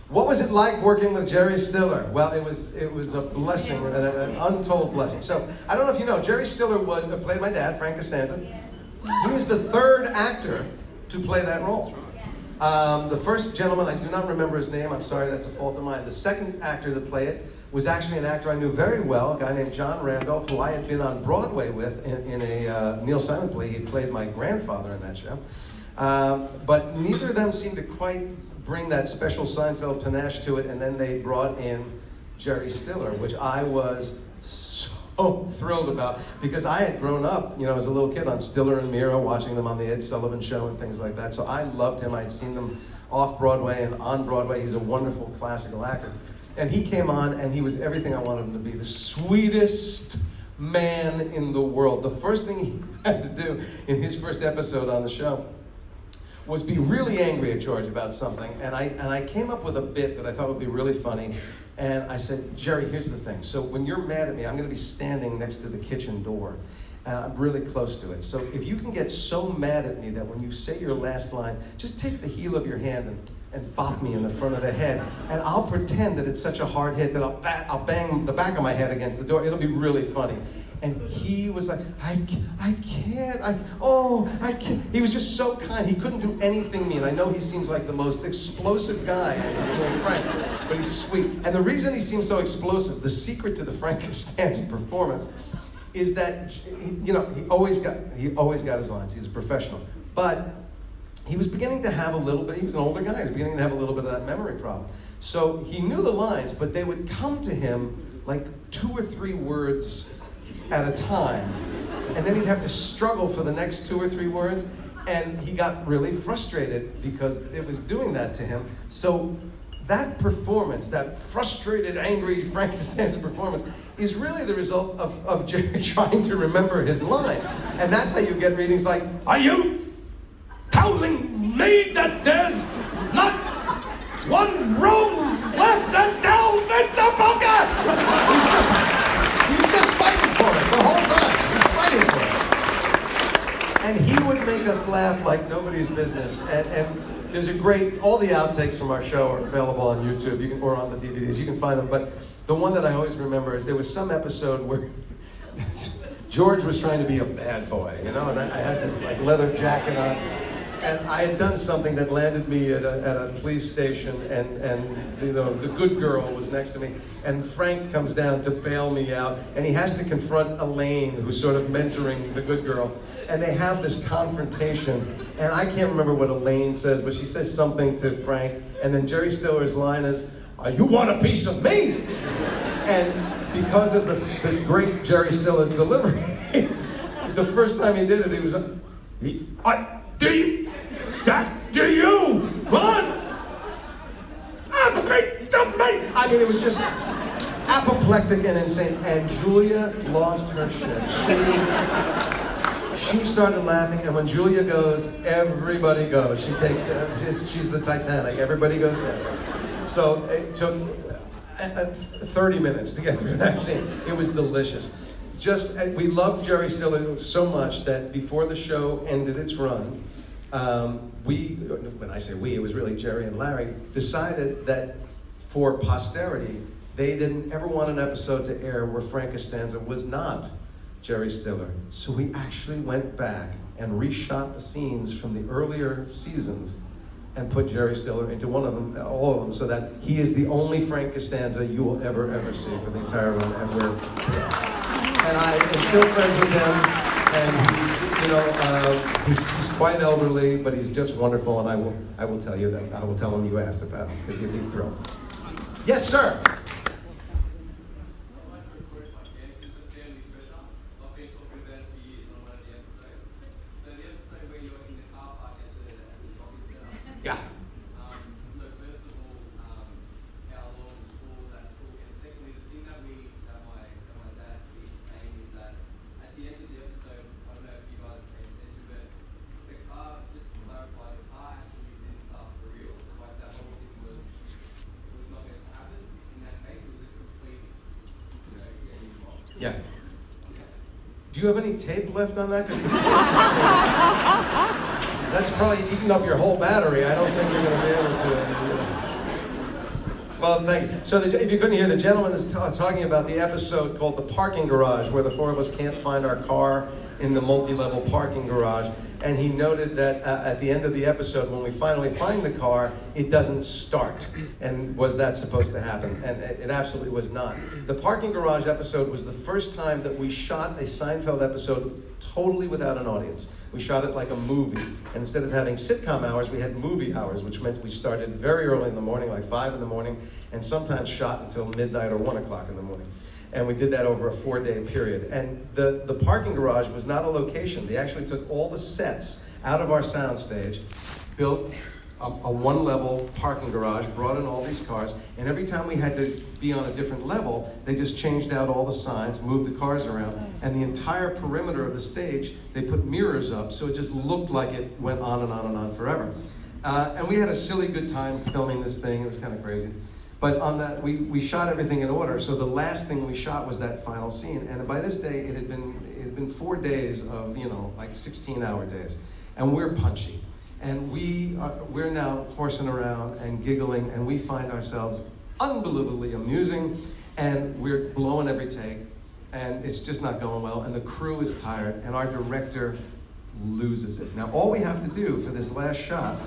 What was it like working with Jerry Stiller? Well, it was a blessing, an untold blessing. So, I don't know if you know, Jerry Stiller played my dad, Frank Costanza. He was the third actor to play that role. The first gentleman, I do not remember his name, I'm sorry, that's a fault of mine. The second actor that played it was actually an actor I knew very well, a guy named John Randolph, who I had been on Broadway with in a Neil Simon play. He played my grandfather in that show. But neither of them seemed to quite bring that special Seinfeld panache to it, and then they brought in Jerry Stiller, which I was so thrilled about, because I had grown up, as a little kid on Stiller and Mira, watching them on the Ed Sullivan Show and things like that. So I loved him. I'd seen them off Broadway and on Broadway. He's a wonderful classical actor. And he came on, and he was everything I wanted him to be. The sweetest man in the world. The first thing he had to do in his first episode on the show was be really angry at George about something. And I came up with a bit that I thought would be really funny. And I said, Jerry, here's the thing. So when you're mad at me, I'm going to be standing next to the kitchen door. And I'm really close to it. So if you can get so mad at me that when you say your last line, just take the heel of your hand and bop me in the front of the head. And I'll pretend that it's such a hard hit that I'll bang the back of my head against the door. It'll be really funny. And he was like, I can't. He was just so kind. He couldn't do anything mean. I know he seems like the most explosive guy, as he's doing Frank, but he's sweet. And the reason he seems so explosive, the secret to the Frank Costanza performance, is that, he always got his lines. He's a professional. But he was beginning to have a little bit, he was an older guy, he was beginning to have a little bit of that memory problem. So he knew the lines, but they would come to him like 2 or 3 words at a time. And then he'd have to struggle for the next 2 or 3 words. And he got really frustrated because it was doing that to him. So that performance, that frustrated, angry Frank Costanza performance, is really the result of Jerry trying to remember his lines. And that's how you get readings like, "Are you telling me that there's not one room left and down, Mr. Booker?" He was just fighting for it the whole time. He was fighting for it. And he would make us laugh like nobody's business. And there's a great, all the outtakes from our show are available on YouTube, or on the DVDs, you can find them. But the one that I always remember is there was some episode where George was trying to be a bad boy, and I had this like leather jacket on, and I had done something that landed me at a police station, and the good girl was next to me, and Frank comes down to bail me out, and he has to confront Elaine, who's sort of mentoring the good girl, and they have this confrontation, and I can't remember what Elaine says, but she says something to Frank, and then Jerry Stiller's line is, "You want a piece of me?" And because of the great Jerry Stiller delivery, the first time he did it, he was do you want a piece of me? I mean, it was just apoplectic and insane. And Julia lost her shit. She started laughing, and when Julia goes, everybody goes. She's the Titanic. Everybody goes down. So it took 30 minutes to get through that scene. It was delicious. We loved Jerry Stiller so much that before the show ended its run, when I say we, it was really Jerry and Larry, decided that for posterity, they didn't ever want an episode to air where Frank Costanza was not Jerry Stiller. So we actually went back and reshot the scenes from the earlier seasons and put Jerry Stiller into all of them, so that he is the only Frank Costanza you will ever see for the entire run. And I am still friends with him, and he's quite elderly, but he's just wonderful, and I will tell you that, I will tell him you asked about him, because he'll be thrilled. Yes, sir. Yeah. Yeah. Do you have any tape left on that? 'Cause that's probably eating up your whole battery. I don't think you're going to be able to. Well, thank you. So if you couldn't hear, the gentleman is talking about the episode called The Parking Garage, where the four of us can't find our car in the multi-level parking garage. And he noted that at the end of the episode, when we finally find the car, it doesn't start. And was that supposed to happen? And it absolutely was not. The Parking Garage episode was the first time that we shot a Seinfeld episode totally without an audience. We shot it like a movie. And instead of having sitcom hours, we had movie hours, which meant we started very early in the morning, like 5 in the morning, and sometimes shot until midnight or 1 o'clock in the morning. And we did that over a 4-day period. And the parking garage was not a location. They actually took all the sets out of our soundstage, built a one-level parking garage, brought in all these cars, and every time we had to be on a different level, they just changed out all the signs, moved the cars around, and the entire perimeter of the stage, they put mirrors up, so it just looked like it went on and on and on forever. And we had a silly good time filming this thing. It was kind of crazy. But on that, we shot everything in order. So the last thing we shot was that final scene. And by this day, it had been 4 days of, like 16-hour days. And we're punchy. And we're now horsing around and giggling, and we find ourselves unbelievably amusing, and we're blowing every take, and it's just not going well, and the crew is tired, and our director loses it. Now, all we have to do for this last shot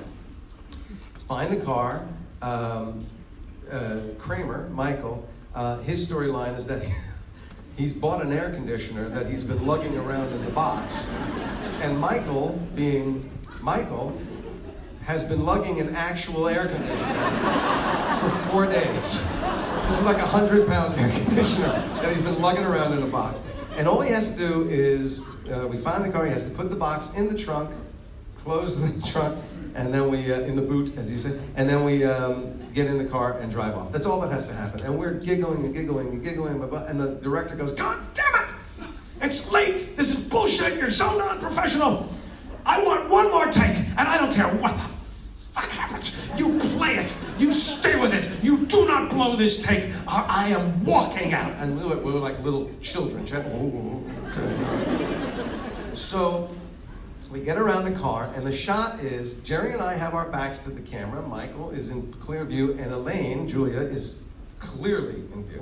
is find the car. Kramer, Michael, his storyline is that he's bought an air conditioner that he's been lugging around in the box. And Michael, being Michael, has been lugging an actual air conditioner for 4 days. This is like a 100-pound air conditioner that he's been lugging around in a box. And all he has to do is, we find the car, he has to put the box in the trunk, close the trunk, and then we, in the boot, as you say, and then we get in the car and drive off. That's all that has to happen. And we're giggling and giggling and giggling, and the director goes, "God damn it! It's late! This is bullshit! You're so non-professional! I want one more take, and I don't care what the fuck happens. You play it! You stay with it! You do not blow this take, or I am walking out!" And we were like little children. So we get around the car, and the shot is, Jerry and I have our backs to the camera, Michael is in clear view, and Elaine, Julia, is clearly in view.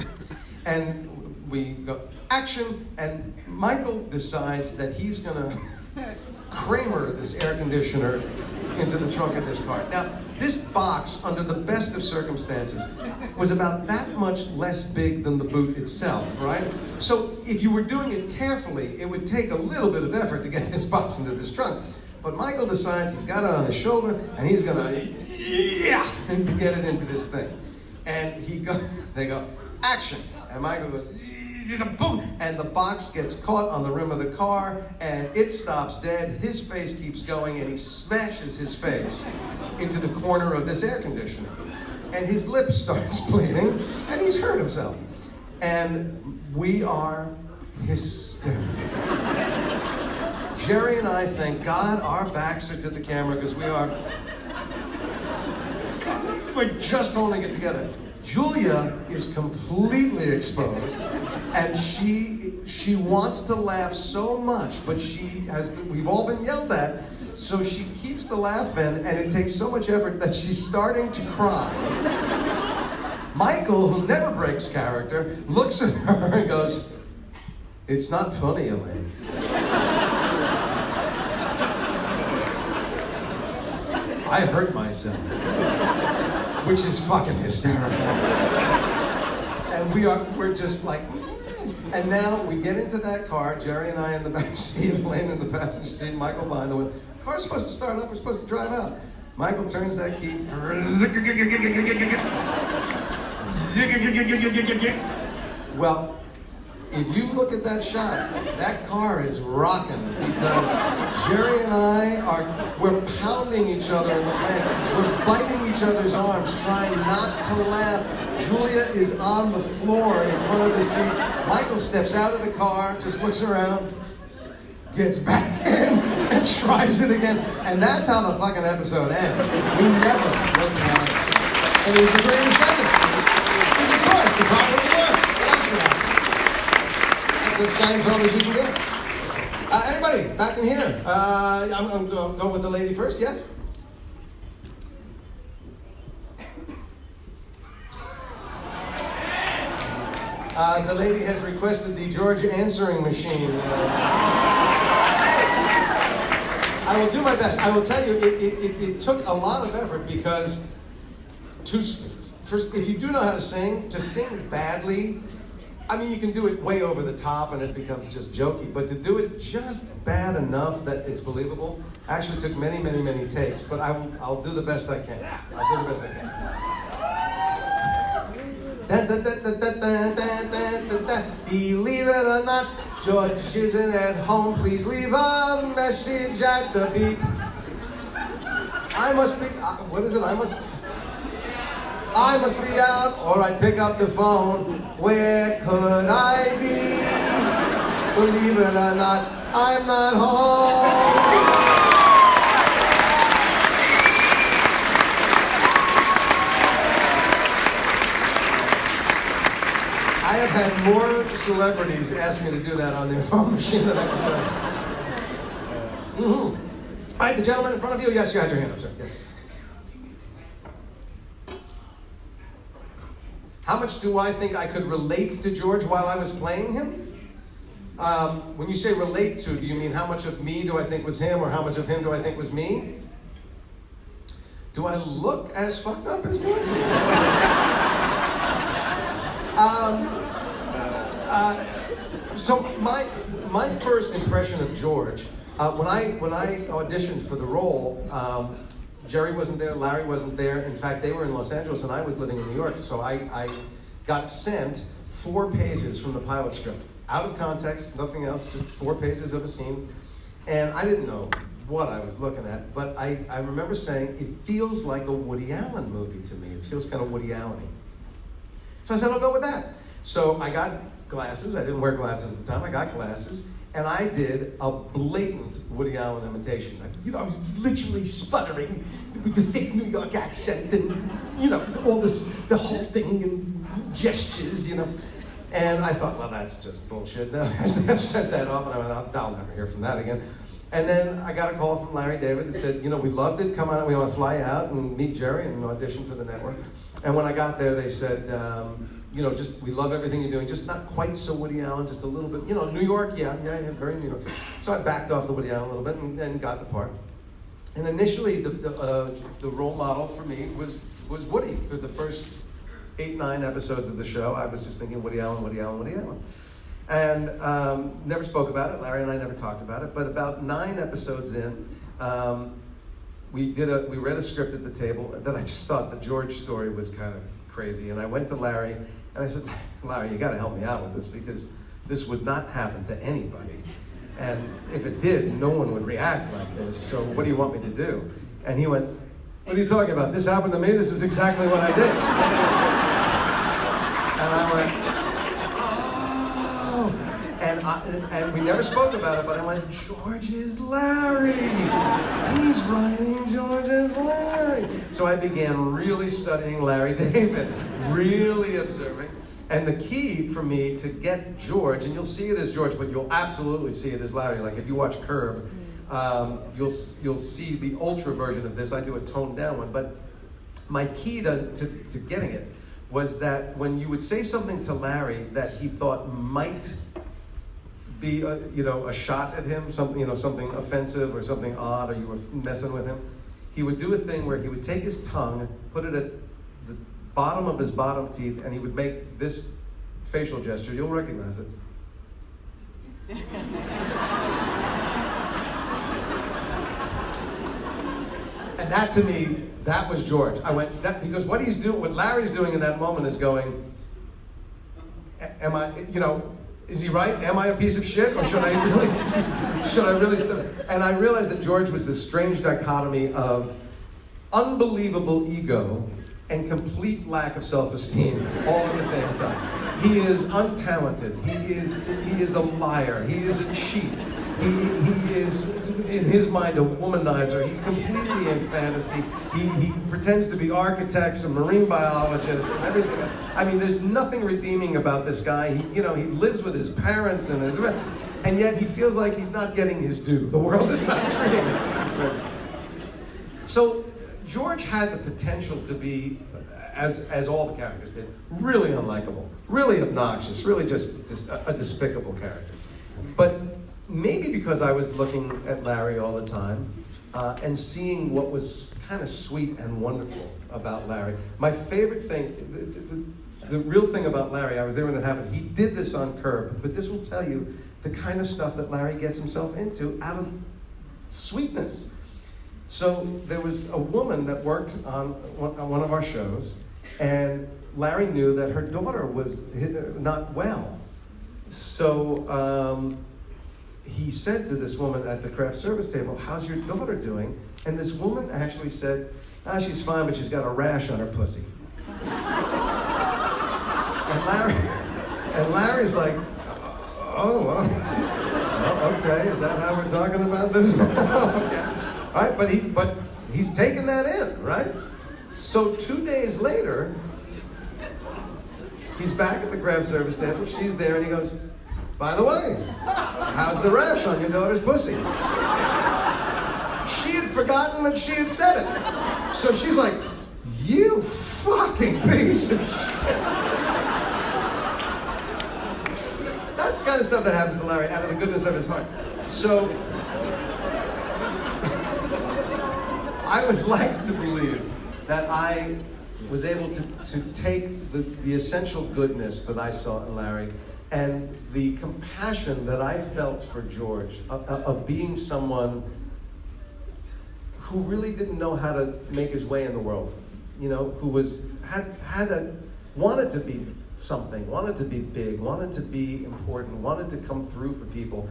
And we go, action, and Michael decides that he's gonna Kramer this air conditioner into the trunk of this car. Now, this box, under the best of circumstances, was about that much less big than the boot itself, right? So if you were doing it carefully, it would take a little bit of effort to get this box into this trunk. But Michael decides he's got it on his shoulder, and he's gonna, and get it into this thing. And they go, action, and Michael goes, boom, and the box gets caught on the rim of the car, and it stops dead. His face keeps going, and he smashes his face into the corner of this air conditioner. And his lip starts bleeding, and he's hurt himself. And we are hysterical. Jerry and I, thank God, our backs are to the camera, because we're just holding it together. Julia is completely exposed, and she wants to laugh so much, but we've all been yelled at, so she keeps the laugh in, and it takes so much effort that she's starting to cry. Michael, who never breaks character, looks at her and goes, "It's not funny, Elaine." I hurt myself. Which is fucking hysterical. And we're just like, and now we get into that car, Jerry and I in the back seat, Elaine in the passenger seat, Michael behind the wheel. The car's supposed to start up, we're supposed to drive out. Michael turns that key. Well, if you look at that shot, that car is rocking, because Jerry and I we're pounding each other in the leg. We're biting each other's arms, trying not to laugh. Julia is on the floor in front of the seat. Michael steps out of the car, just looks around, gets back in, and tries it again. And that's how the fucking episode ends. We never look at it. And it was the greatest ending. Because of course, the car wouldn't work. What else would happen? That's as Seinfeld as you can get. Anybody back in here? I'm going to go with the lady first. Yes. The lady has requested the George answering machine. I will do my best. I will tell you, it took a lot of effort because if you do know how to sing badly, I mean, you can do it way over the top and it becomes just jokey, but to do it just bad enough that it's believable actually took many, many, many takes, but I'll do the best I can. I'll do the best I can. Believe it or not, George isn't at home. Please leave a message at the beep. I must be, what is it? I must be out, or I'd pick up the phone. Where could I be? Believe it or not, I'm not home. I have had more celebrities ask me to do that on their phone machine than I can tell you. All right, the gentleman in front of you. Yes, you had your hand up, sir. Yeah. How much do I think I could relate to George while I was playing him? When you say relate to, do you mean how much of me do I think was him, or how much of him do I think was me? Do I look as fucked up as George? So my first impression of George, when I auditioned for the role, Jerry wasn't there, Larry wasn't there. In fact, they were in Los Angeles and I was living in New York. So I got sent 4 pages from the pilot script. Out of context, nothing else, just 4 pages of a scene. And I didn't know what I was looking at, but I remember saying, it feels like a Woody Allen movie to me. It feels kind of Woody Allen-y. So I said, I'll go with that. So I got glasses. I didn't wear glasses at the time. I got glasses. And I did a blatant Woody Allen imitation. I was literally sputtering with the thick New York accent and, all this, the halting and gestures, And I thought, well, that's just bullshit. I sent that off and I went, I'll never hear from that again. And then I got a call from Larry David that said, we loved it. Come on, we want to fly out and meet Jerry and audition for the network. And when I got there, they said, we love everything you're doing, just not quite so Woody Allen, just a little bit, New York, yeah, very New York. So I backed off the Woody Allen a little bit and got the part. And initially, the role model for me was Woody. Through the first 8-9 episodes of the show, I was just thinking Woody Allen, Woody Allen, Woody Allen. And never spoke about it. Larry and I never talked about it. But about 9 episodes in, we read a script at the table that I just thought the George story was kind of crazy. And I went to Larry and I said, Larry, you got to help me out with this because this would not happen to anybody. And if it did, no one would react like this. So what do you want me to do? And he went, what are you talking about? This happened to me. This is exactly what I did. And I went, oh. And we never spoke about it, but I went, George is Larry. He's writing George is Larry. So I began really studying Larry David, really observing. And the key for me to get George, and you'll see it as George, but you'll absolutely see it as Larry. Like if you watch Curb, you'll see the ultra version of this. I do a toned down one, but my key to getting it was that when you would say something to Larry that he thought might be a shot at him, something something offensive or something odd, or you were messing with him, he would do a thing where he would take his tongue, put it at the bottom of his bottom teeth, and he would make this facial gesture. You'll recognize it. And that to me, that was George. I went, because what Larry's doing in that moment is going, am I, is he right? Am I a piece of shit? Or should I really And I realized that George was this strange dichotomy of unbelievable ego and complete lack of self-esteem all at the same time. He is untalented. He is a liar. He is a cheat. He is, in his mind, a womanizer. He's completely in fantasy. He pretends to be architects and marine biologists and everything. I mean, there's nothing redeeming about this guy. He lives with his parents and yet he feels like he's not getting his due. The world is not treating him. So George had the potential to be, as all the characters did, really unlikable, really obnoxious, really just a despicable character. But maybe because I was looking at Larry all the time and seeing what was kind of sweet and wonderful about Larry. My favorite thing, the real thing about Larry, I was there when it happened. He did this on Curb, but this will tell you the kind of stuff that Larry gets himself into out of sweetness. So there was a woman that worked on one of our shows, and Larry knew that her daughter was not well. So he said to this woman at the craft service table, "How's your daughter doing?" And this woman actually said, "She's fine, but she's got a rash on her pussy." And Larry's like, "Oh, well, okay, is that how we're talking about this?" Okay. All right, but he's taken that in, right? So 2 days later, he's back at the craft service table. She's there, and he goes, "By the way, how's the rash on your daughter's pussy?" She had forgotten that she had said it. So she's like, "You fucking piece of shit." That's the kind of stuff that happens to Larry out of the goodness of his heart. So I would like to believe that I was able to take the essential goodness that I saw in Larry and the compassion that I felt for George of being someone who really didn't know how to make his way in the world, who wanted to be something, wanted to be big, wanted to be important, wanted to come through for people,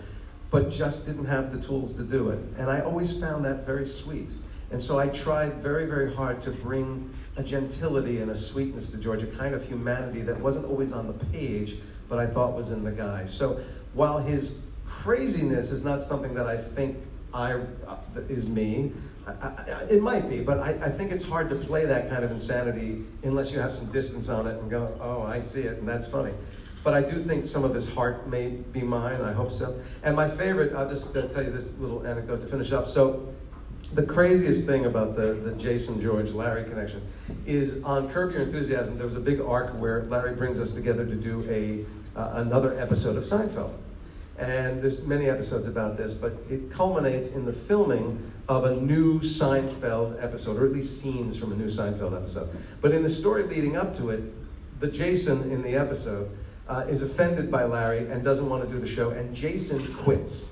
but just didn't have the tools to do it. And I always found that very sweet. And so I tried very, very hard to bring a gentility and a sweetness to George, a kind of humanity that wasn't always on the page, but I thought was in the guy. So while his craziness is not something that I think is me, it might be, but I think it's hard to play that kind of insanity unless you have some distance on it and go, "Oh, I see it, and that's funny." But I do think some of his heart may be mine, I hope so. And my favorite, I'll just tell you this little anecdote to finish up. So the craziest thing about the Jason, George, Larry connection is on Curb Your Enthusiasm, there was a big arc where Larry brings us together to do another episode of Seinfeld. And there's many episodes about this, but it culminates in the filming of a new Seinfeld episode, or at least scenes from a new Seinfeld episode. But in the story leading up to it, the Jason in the episode is offended by Larry and doesn't want to do the show, and Jason quits.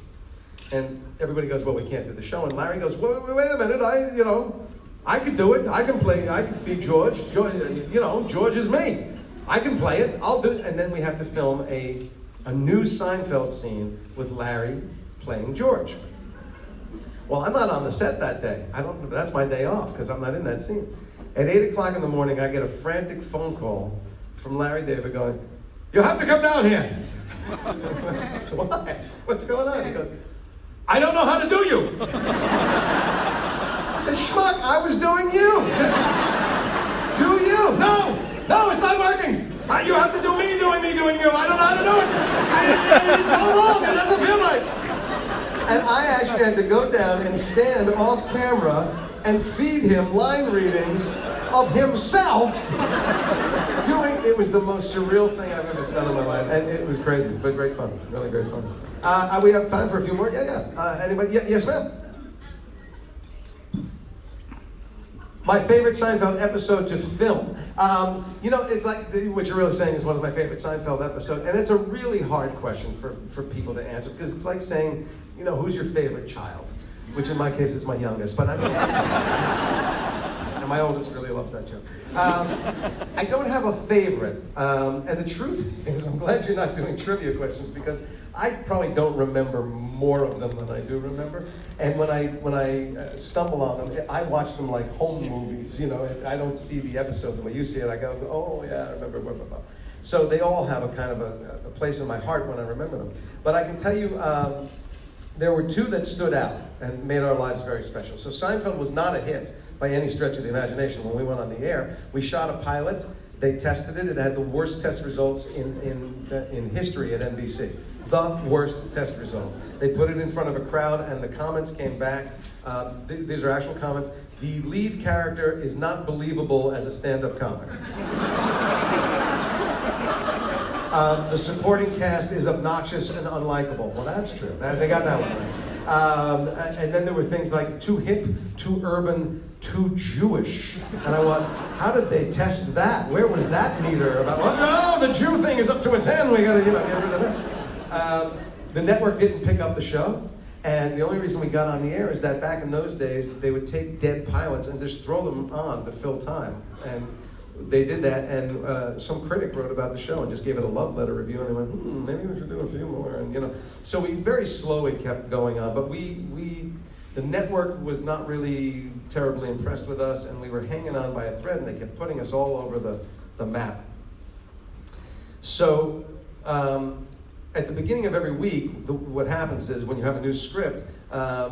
And everybody goes, "Well, we can't do the show." And Larry goes, "Wait a minute, I could do it. I could be George. George is me. I can play it. I'll do it." And then we have to film a new Seinfeld scene with Larry playing George. Well, I'm not on the set that day. That's my day off because I'm not in that scene. At 8 o'clock in the morning, I get a frantic phone call from Larry David going, "You have to come down here." "Why? What's going on?" He goes, "I don't know how to do you." I said, "Schmuck, I was doing you. Just do you." No, it's not working. "You have to do me doing you. I don't know how to do it. It's all wrong. It doesn't feel right." And I actually had to go down and stand off camera and feed him line readings of himself doing. It was the most surreal thing I've ever done in my life, and it was crazy, but great fun, really great fun. We have time for a few more. Yeah. Anybody? Yes, ma'am. My favorite Seinfeld episode to film. It's like what you're really saying is one of my favorite Seinfeld episodes, and it's a really hard question for people to answer because it's like saying, who's your favorite child? Which in my case is my youngest, but I don't have and my oldest really loves that joke. I don't have a favorite, and the truth is, I'm glad you're not doing trivia questions because I probably don't remember more of them than I do remember. And when I stumble on them, I watch them like home movies. I don't see the episode the way you see it. I go, "Oh yeah, I remember." Blah, blah, blah. So they all have a kind of a place in my heart when I remember them. But I can tell you, there were two that stood out and made our lives very special. So Seinfeld was not a hit by any stretch of the imagination when we went on the air. We shot a pilot. They tested it. It had the worst test results in history at NBC. The worst test results. They put it in front of a crowd, and the comments came back. These are actual comments. The lead character is not believable as a stand-up comic. The supporting cast is obnoxious and unlikable. Well, that's true. They got that one right. And then there were things like too hip, too urban, too Jewish. And I went, how did they test that? Where was that meter about? Well, no, the Jew thing is up to a 10. We got to, get rid of that. The network didn't pick up the show. And the only reason we got on the air is that back in those days, they would take dead pilots and just throw them on to fill time. And they did that, and some critic wrote about the show and just gave it a love letter review, and they went, maybe we should do a few more, and so we very slowly kept going on, but the network was not really terribly impressed with us, and we were hanging on by a thread, and they kept putting us all over the map. So at the beginning of every week, what happens is when you have a new script,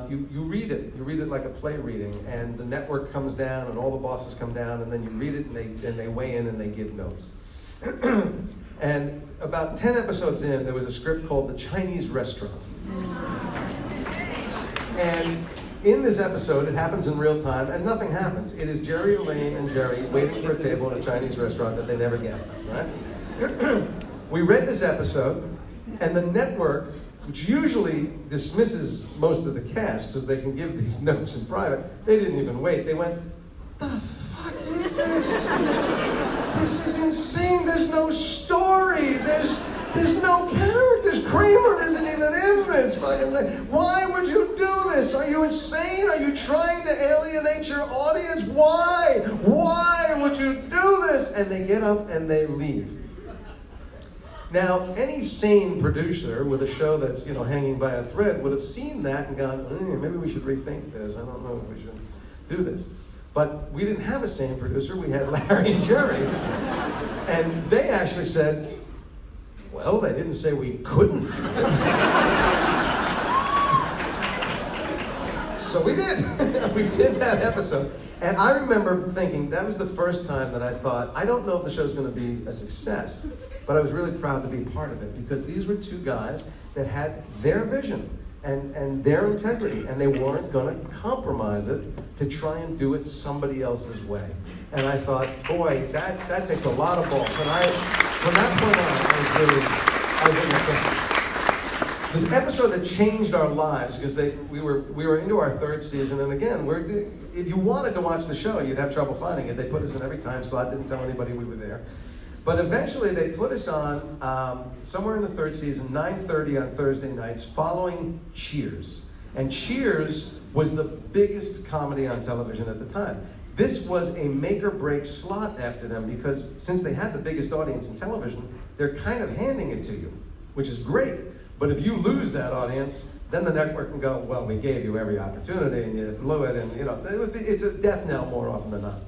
you read it. You read it like a play reading, and the network comes down, and all the bosses come down, and then you read it, and they weigh in, and they give notes. And about 10 episodes in, there was a script called The Chinese Restaurant. And in this episode, it happens in real time, and nothing happens. It is Jerry, Elaine, and Jerry waiting for a table in a Chinese restaurant that they never get, right? We read this episode, and the network, which usually dismisses most of the cast so they can give these notes in private, they didn't even wait. They went, what the fuck is this? This is insane. There's no story. There's no characters. Kramer isn't even in this fucking thing. Why would you do this? Are you insane? Are you trying to alienate your audience? Why? Why would you do this? And they get up and they leave. Now, any sane producer with a show that's, hanging by a thread would have seen that and gone, maybe we should rethink this. I don't know if we should do this. But we didn't have a sane producer. We had Larry and Jerry. And they actually said, well, they didn't say we couldn't do it. So we did. We did that episode. And I remember thinking, that was the first time that I thought, I don't know if the show's going to be a success, but I was really proud to be part of it, because these were two guys that had their vision and their integrity, and they weren't going to compromise it to try and do it somebody else's way. And I thought, boy, that takes a lot of balls. And from that point on, I was really impressed. This episode that changed our lives, because we were into our third season, and again, if you wanted to watch the show, you'd have trouble finding it. They put us in every time slot, didn't tell anybody we were there. But eventually they put us on, somewhere in the third season, 9:30 on Thursday nights, following Cheers. And Cheers was the biggest comedy on television at the time. This was a make or break slot after them, because since they had the biggest audience in television, they're kind of handing it to you, which is great. But if you lose that audience, then the network can go, well, we gave you every opportunity and you blew it, and it's a death knell more often than not.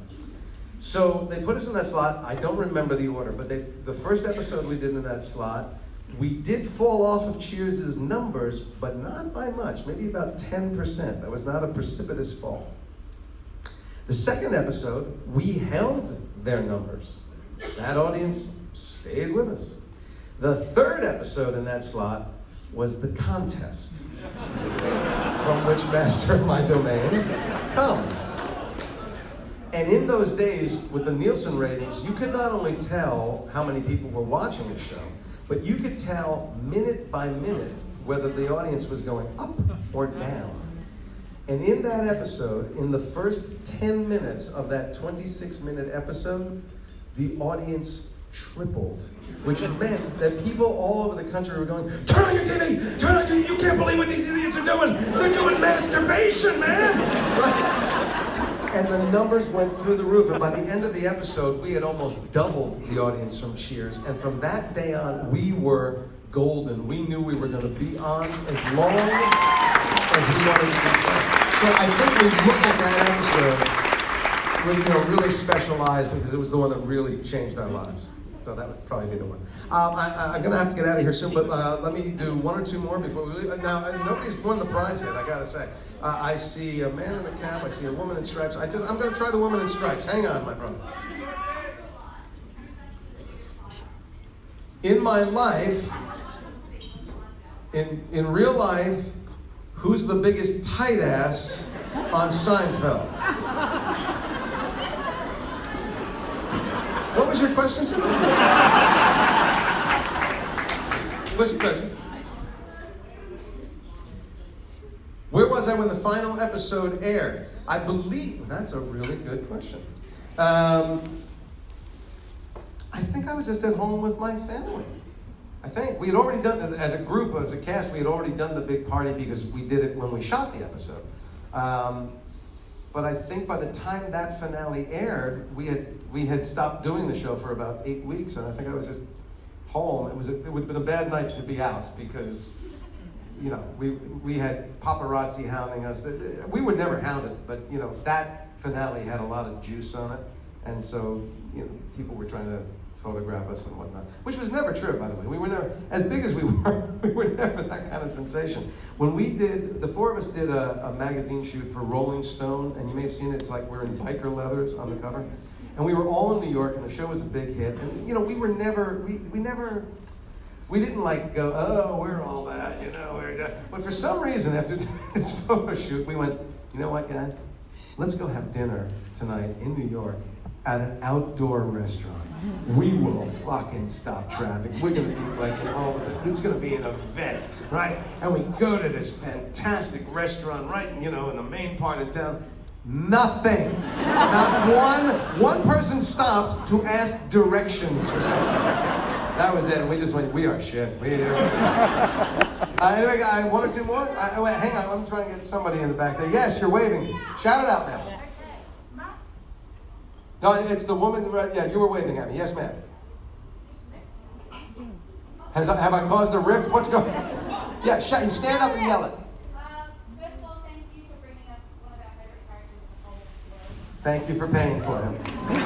So they put us in that slot. I don't remember the order, but the first episode we did in that slot, we did fall off of Cheers' numbers, but not by much, maybe about 10%. That was not a precipitous fall. The second episode, we held their numbers. That audience stayed with us. The third episode in that slot was The Contest, from which Master of My Domain comes. And in those days, with the Nielsen ratings, you could not only tell how many people were watching the show, but you could tell minute by minute whether the audience was going up or down. And in that episode, in the first 10 minutes of that 26-minute episode, the audience tripled, which meant that people all over the country were going, turn on your TV, turn on your, you can't believe what these idiots are doing. They're doing masturbation, man. Right? And the numbers went through the roof. And by the end of the episode, we had almost doubled the audience from Cheers. And from that day on, we were golden. We knew we were going to be on as long as we wanted to be. So I think we look at that episode with really special eyes, because it was the one that really changed our lives. So that would probably be the one. I'm going to have to get out of here soon, but let me do one or two more before we leave. Now, nobody's won the prize yet, I got to say. I see a man in a cap. I see a woman in stripes. I'm going to try the woman in stripes. Hang on, my brother. In my life, in real life, who's the biggest tight ass on Seinfeld? What was your question, sir? What's your question? Where was I when the final episode aired? I believe, that's a really good question. I think I was just at home with my family. I think we had already done, as a group, as a cast, we had already done the big party because we did it when we shot the episode. But I think by the time that finale aired, we had stopped doing the show for about 8 weeks, and I think I was just home. It would have been a bad night to be out because, you know, we had paparazzi hounding us. We were never hounded, but you know that finale had a lot of juice on it, and so you know people were trying to photograph us and whatnot, which was never true, by the way. We were never, as big as we were never that kind of sensation. When we did, the four of us did a magazine shoot for Rolling Stone, and you may have seen it, it's like we're in biker leathers on the cover. And we were all in New York, and the show was a big hit. And, you know, we didn't like go, oh, we're all that, you know. But for some reason, after doing this photo shoot, we went, you know what, guys? Let's go have dinner tonight in New York at an outdoor restaurant. We will fucking stop traffic. We're gonna be like, oh, it's gonna be an event, right? And we go to this fantastic restaurant right, you know, in the main part of town. Nothing. Not one person stopped to ask directions for something. That was it, and we just went, we are shit. Anyway, one or two more? Wait, hang on, let me try and get somebody in the back there. Yes, you're waving. Shout it out, ma'am. No, it's the woman, right? Yeah, you were waving at me. Yes, ma'am. Have I caused a rift? What's going on? Yeah, you stand up and yell it. First of all, thank you for bringing us one of our favorite characters in the whole world. Thank you for paying for him. And is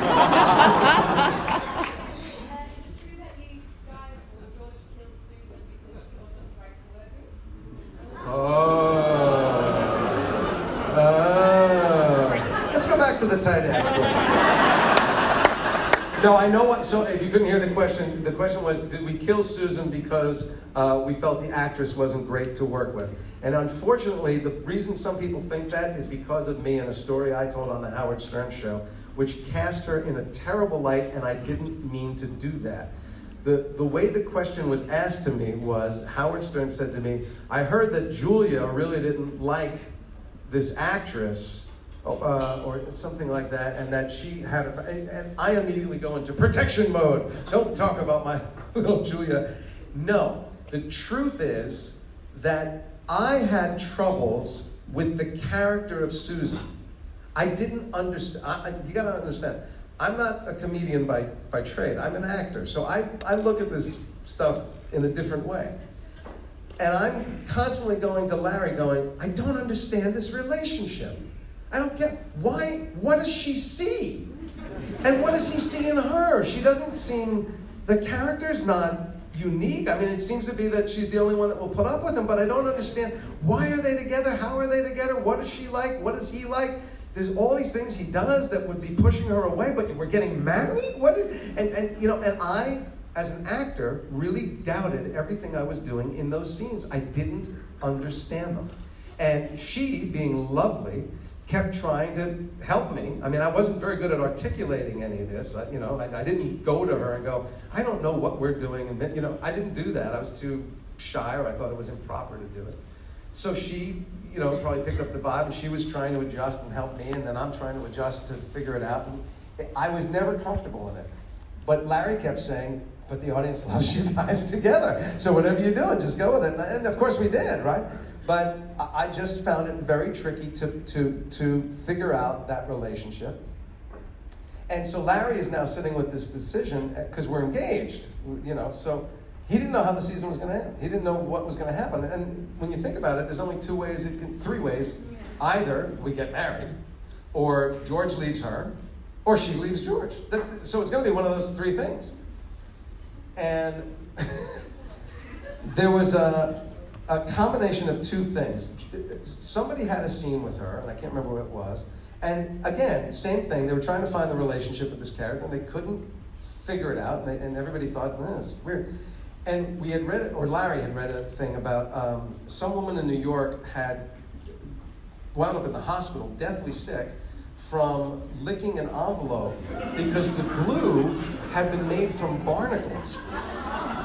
it true that you guys, or George, killed Susan because she wasn't great to work with? Let's go back to the tight ass question. No, I know what, so if you couldn't hear the question was, did we kill Susan because we felt the actress wasn't great to work with? And unfortunately, the reason some people think that is because of me and a story I told on the Howard Stern show, which cast her in a terrible light, and I didn't mean to do that. The way the question was asked to me was, Howard Stern said to me, I heard that Julia really didn't like this actress, or something like that, and that she had, and I immediately go into protection mode. Don't talk about my little Julia. No, the truth is that I had troubles with the character of Susan. I didn't understand, you gotta understand, I'm not a comedian by trade, I'm an actor, so I look at this stuff in a different way. And I'm constantly going to Larry going, I don't understand this relationship. I don't get, why, what does she see? And what does he see in her? She doesn't seem, the character's not unique. I mean, it seems to be that she's the only one that will put up with him, but I don't understand, why are they together? How are they together? What is she like? What is he like? There's all these things he does that would be pushing her away, but we're getting married? What is, and you know, and I, as an actor, really doubted everything I was doing in those scenes. I didn't understand them. And she, being lovely, kept trying to help me. I mean, I wasn't very good at articulating any of this. You know, I didn't go to her and go, I don't know what we're doing. And, you know, I didn't do that. I was too shy, or I thought it was improper to do it. So she, you know, probably picked up the vibe, and she was trying to adjust and help me, and then I'm trying to adjust to figure it out. And I was never comfortable in it. But Larry kept saying, but the audience loves you guys together. So whatever you're doing, just go with it. And of course we did, right? But I just found it very tricky to figure out that relationship. And so Larry is now sitting with this decision, because we're engaged, you know, so he didn't know how the season was going to end. He didn't know what was going to happen. And when you think about it, there's only three ways. Either we get married, or George leaves her, or she leaves George. So it's going to be one of those three things. And there was a combination of two things. Somebody had a scene with her, and I can't remember what it was. And again, same thing. They were trying to find the relationship with this character, and they couldn't figure it out. And everybody thought, it's weird. And we had read it, or Larry had read a thing about some woman in New York had wound up in the hospital, deathly sick, from licking an envelope because the glue had been made from barnacles.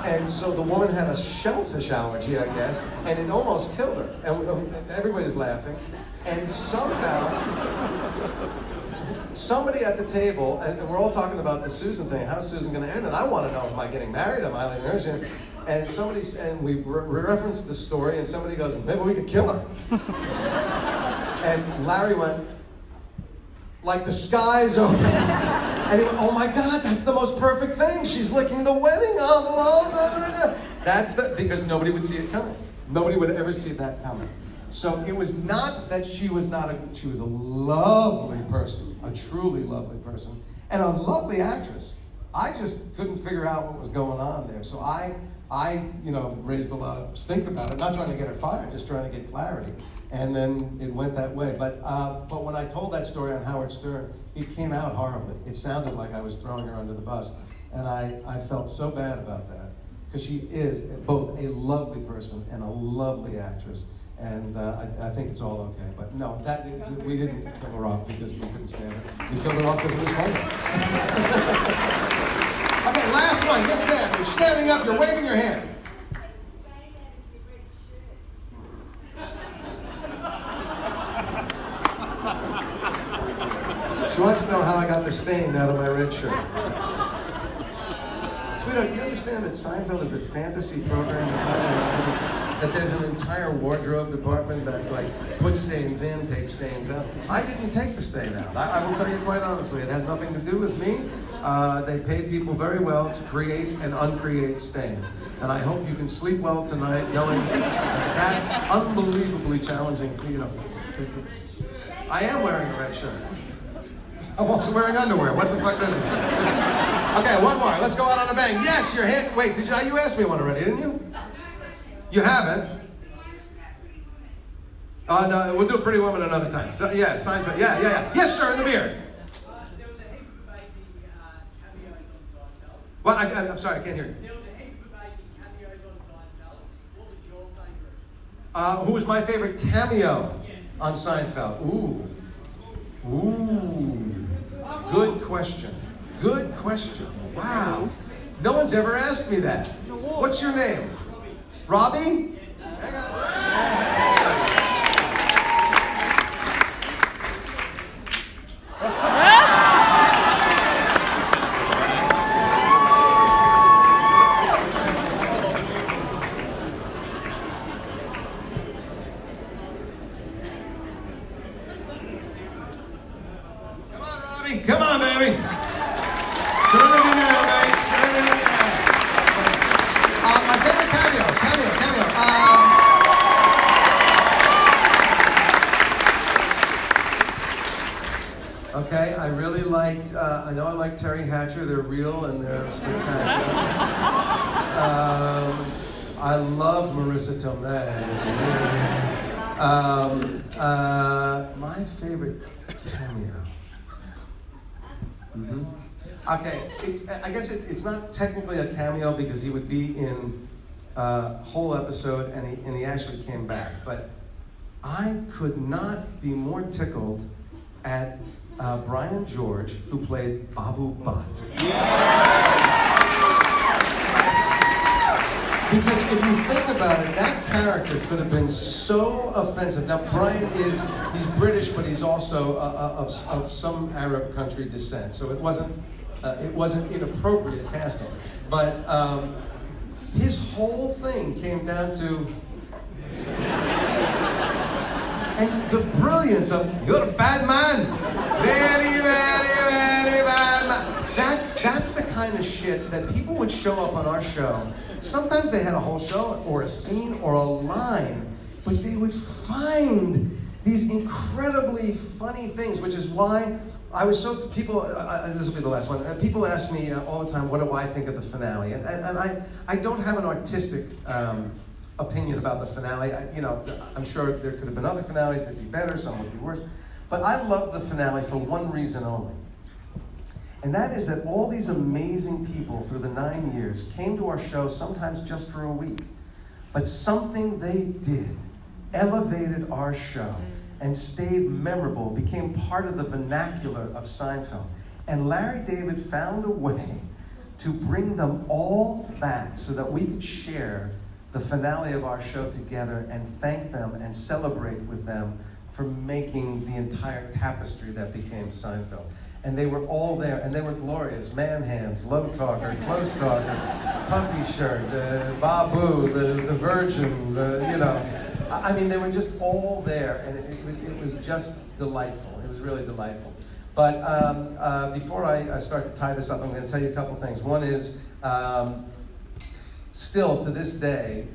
And so the woman had a shellfish allergy, I guess, and it almost killed her. And everybody's laughing. And somehow, somebody at the table, and we're all talking about the Susan thing, how's Susan going to end? And I want to know, am I getting married? Am I leaving her? And we referenced the story, and somebody goes, maybe we could kill her. And Larry went, like the skies opened. And he went, oh my God, that's the most perfect thing. She's licking the wedding envelope. Because nobody would see it coming. Nobody would ever see that coming. So it was not that she was she was a lovely person, a truly lovely person, and a lovely actress. I just couldn't figure out what was going on there. So I raised a lot of stink about it, not trying to get her fired, just trying to get clarity. And then it went that way. But when I told that story on Howard Stern, it came out horribly. It sounded like I was throwing her under the bus. And I felt so bad about that. Because she is both a lovely person and a lovely actress. And I think it's all okay. But no, we didn't kill her off because we couldn't stand her. We killed her off because it was funny. Okay, last one. Yes, ma'am. You're standing up. You're waving your hand. She wants to know how I got the stain out of my red shirt. Sweetheart, do you understand that Seinfeld is a fantasy program? It's not reality? That there's an entire wardrobe department that puts stains in, takes stains out. I didn't take the stain out. I will tell you quite honestly, it had nothing to do with me. They paid people very well to create and uncreate stains. And I hope you can sleep well tonight knowing that unbelievably challenging, I am wearing a red shirt. I'm also wearing underwear. What the fuck does it mean? Okay, one more. Let's go out on a bang. Yes, your hand. Wait, you asked me one already, didn't you? You haven't? Oh, no, we'll do Pretty Woman another time. So, yeah, Seinfeld. Yeah. Yes, sir, in the beard. There was a heap of amazing cameos on Seinfeld. Well, I'm sorry, I can't hear you. There was a heap of amazing cameos on Seinfeld. What was your favourite? Who was my favorite cameo on Seinfeld? Ooh. Good question. Good question. Wow. No one's ever asked me that. What's your name? Robbie? Hang on. Come on, baby. Serenity now, mate. Serenity now. My favorite cameo. Okay, I really liked, I know I like Terry Hatcher. They're real and they're spectacular. I loved Marissa Tomei. My favorite cameo. Mm-hmm. Okay, I guess it's not technically a cameo because he would be in a whole episode and he actually came back. But I could not be more tickled at Brian George, who played Babu Bhatt. Because if you think about it, that character could have been so offensive. Now, Brian he's British, but he's also of some Arab country descent. So it wasn't inappropriate casting. But his whole thing came down to, and the brilliance of, you're a bad man. Very, very, very bad man. That's the kind of shit that people would show up on our show. Sometimes they had a whole show or a scene or a line, but they would find these incredibly funny things, which is why I was so, people, this will be the last one. People ask me all the time, what do I think of the finale? And I don't have an artistic opinion about the finale. I'm sure there could have been other finales that'd be better, some would be worse. But I love the finale for one reason only. And that is that all these amazing people through the 9 years came to our show sometimes just for a week. But something they did elevated our show and stayed memorable, became part of the vernacular of Seinfeld. And Larry David found a way to bring them all back so that we could share the finale of our show together and thank them and celebrate with them for making the entire tapestry that became Seinfeld. And they were all there, and they were glorious. Man Hands, Low Talker, Close Talker, Puffy Shirt, Babu, the Virgin, I mean, they were just all there, and it was just delightful. It was really delightful. But before I start to tie this up, I'm going to tell you a couple things. One is, still to this day,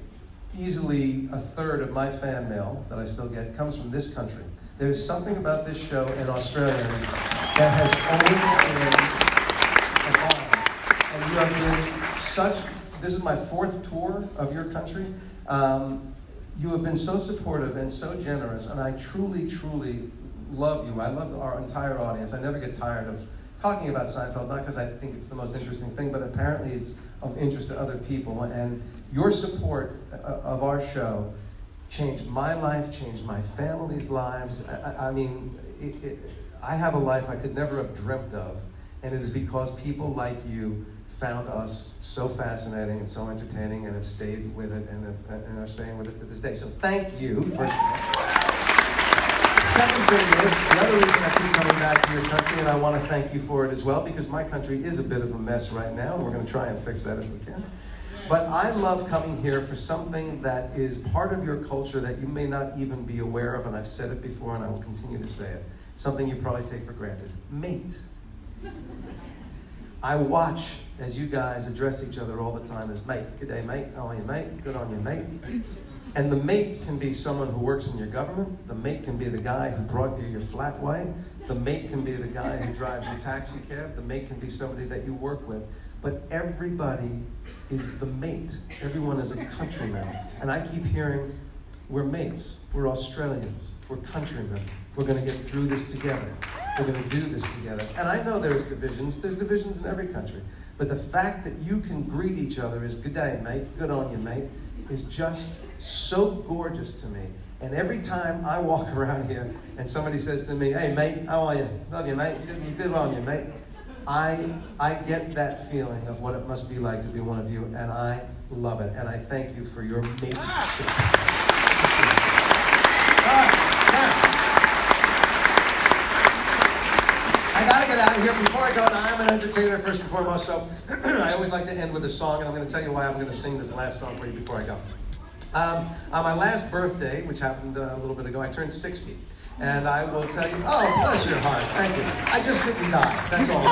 easily a third of my fan mail that I still get comes from this country. There's something about this show and Australians that has always been an honor. And you have been such, this is my 4th tour of your country. You have been so supportive and so generous, and I truly, truly love you. I love our entire audience. I never get tired of talking about Seinfeld, not because I think it's the most interesting thing, but apparently it's of interest to other people. And your support of our show changed my life, changed my family's lives. I mean, I have a life I could never have dreamt of, and it is because people like you found us so fascinating and so entertaining and have stayed with it and are staying with it to this day. So thank you, first of all. Second thing is, the other reason I keep coming back to your country, and I want to thank you for it as well, because my country is a bit of a mess right now, and we're going to try and fix that as we can. But I love coming here for something that is part of your culture that you may not even be aware of, and I've said it before and I will continue to say it. Something you probably take for granted. Mate. I watch as you guys address each other all the time as mate. Good day, mate. How are you, mate? Good on you, mate. And the mate can be someone who works in your government. The mate can be the guy who brought you your flat white. The mate can be the guy who drives your taxi cab. The mate can be somebody that you work with. But everybody is the mate. Everyone is a countryman. And I keep hearing, we're mates. We're Australians. We're countrymen. We're going to get through this together. We're going to do this together. And I know there's divisions. There's divisions in every country. But the fact that you can greet each other as good day, mate, good on you, mate, is just so gorgeous to me. And every time I walk around here and somebody says to me, hey, mate, how are you? Love you, mate. Good on you, mate. I get that feeling of what it must be like to be one of you, and I love it. And I thank you for your mateship. I gotta get out of here. Before I go, now I'm an entertainer first and foremost, so I always like to end with a song, and I'm going to tell you why I'm going to sing this last song for you before I go. On my last birthday, which happened a little bit ago, I turned 60. And I will tell you, oh, bless your heart, thank you. I just didn't die, that's all.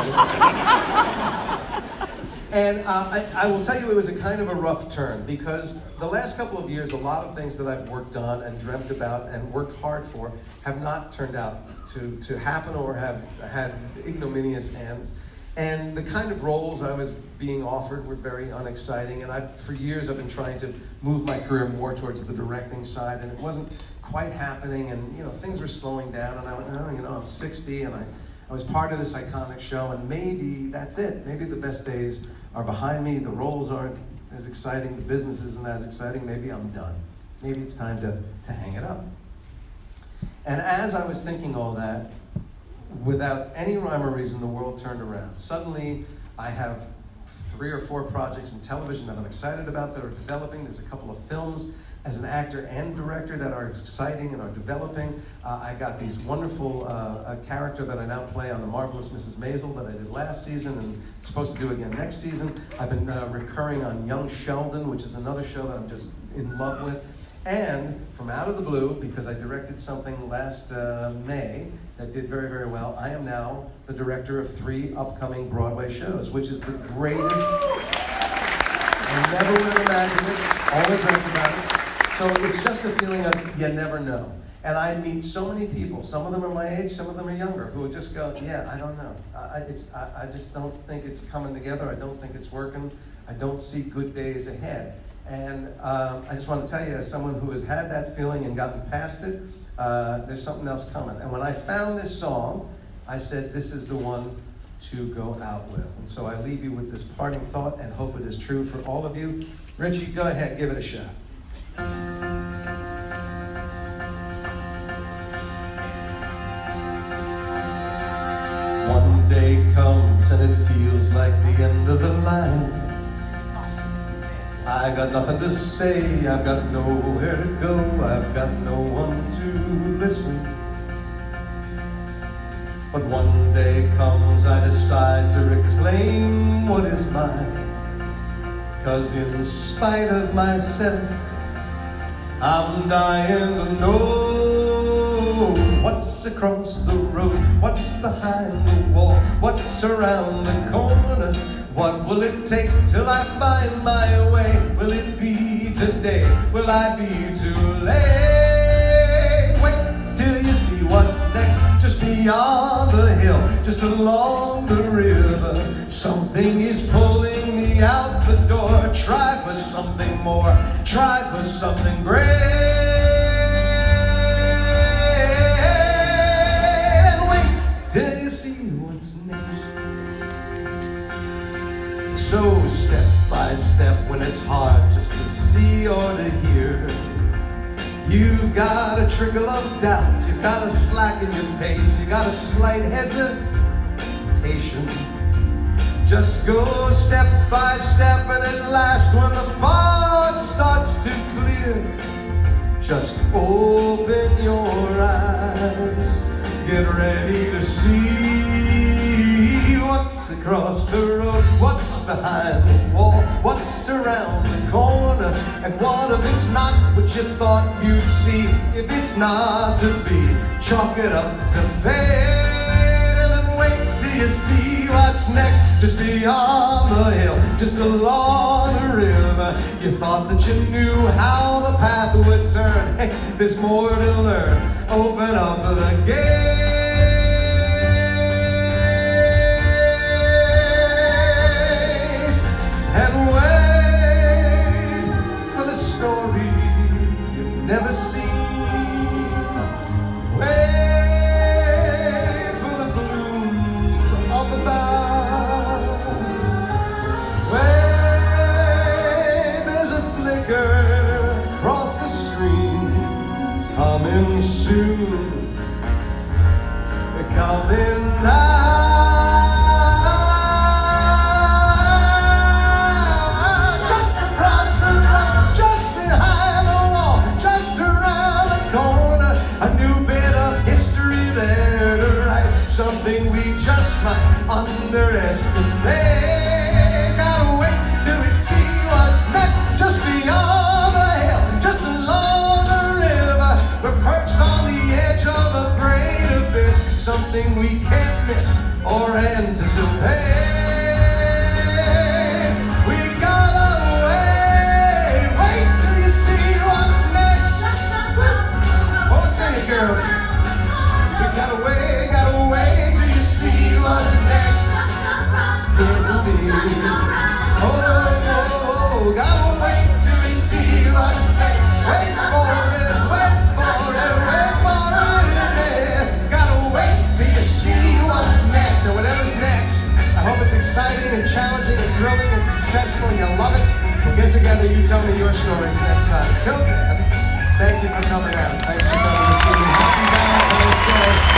And I will tell you it was a kind of a rough turn, because the last couple of years, a lot of things that I've worked on and dreamt about and worked hard for have not turned out to happen or have had ignominious ends. And the kind of roles I was being offered were very unexciting, and for years I've been trying to move my career more towards the directing side, and it wasn't quite happening, and things were slowing down, and I went, oh, I'm 60, and I was part of this iconic show, and maybe that's it. Maybe the best days are behind me, the roles aren't as exciting, the business isn't as exciting, maybe I'm done. Maybe it's time to hang it up. And as I was thinking all that, without any rhyme or reason, the world turned around. Suddenly, I have 3 or 4 projects in television that I'm excited about that are developing. There's a couple of films as an actor and director that are exciting and are developing. I got these wonderful character that I now play on The Marvelous Mrs. Maisel that I did last season and supposed to do again next season. I've been recurring on Young Sheldon, which is another show that I'm just in love with. And from out of the blue, because I directed something last May that did very, very well, I am now the director of 3 upcoming Broadway shows, which is the greatest. I never would have imagined it, always dreamt about it. So it's just a feeling of you never know. And I meet so many people, some of them are my age, some of them are younger, who will just go, yeah, I don't know. I just don't think it's coming together. I don't think it's working. I don't see good days ahead. And I just want to tell you, as someone who has had that feeling and gotten past it, there's something else coming. And when I found this song, I said, this is the one to go out with. And so I leave you with this parting thought and hope it is true for all of you. Richie, go ahead, give it a shot. One day comes and it feels like the end of the line. I got nothing to say, I've got nowhere to go, I've got no one to listen. But one day comes, I decide to reclaim what is mine. 'Cause in spite of myself, I'm dying to know what's across the road, what's behind the wall, what's around the corner. What will it take till I find my way? Will it be today? Will I be too late? Wait till you see what's next, just beyond the hill, just along the river. Something is pulling me out the door. Try for something more, try for something great. And wait till you see what's next. So step by step, when it's hard just to see or to hear, you've got a trickle of doubt, you've got a slack in your pace, you got a slight hesitation. Just go step by step, and at last when the fog starts to clear, just open your eyes, get ready to see what's across the road, what's behind the wall, what's around the corner. And what if it's not what you thought you'd see? If it's not to be, chalk it up to fate. And then wait till you see what's next, just beyond the hill, just along the river. You thought that you knew how the path would turn. Hey, there's more to learn. Open up the gate. And wait for the story you've never seen. Wait for the bloom on the bough. Wait, there's a flicker across the stream. Coming soon, coming now. Something we just might underestimate. Gotta wait till we see what's next, just beyond the hill, just along the river. We're perched on the edge of a great abyss, something we can't miss or anticipate. We gotta wait till you see what's next. Oh, sing it, girls. We gotta wait till you see what's next. Yes, indeed. Oh, gotta wait till you see what's next. Wait for it, wait for it, wait for it, yeah. Gotta wait till you see what's next. And whatever's next, I hope it's exciting and challenging and thrilling and successful and you love it. We'll get together, you tell me your stories next time. Till then, thank you for coming out. Thanks for coming to see me. Happy Valentine's Day.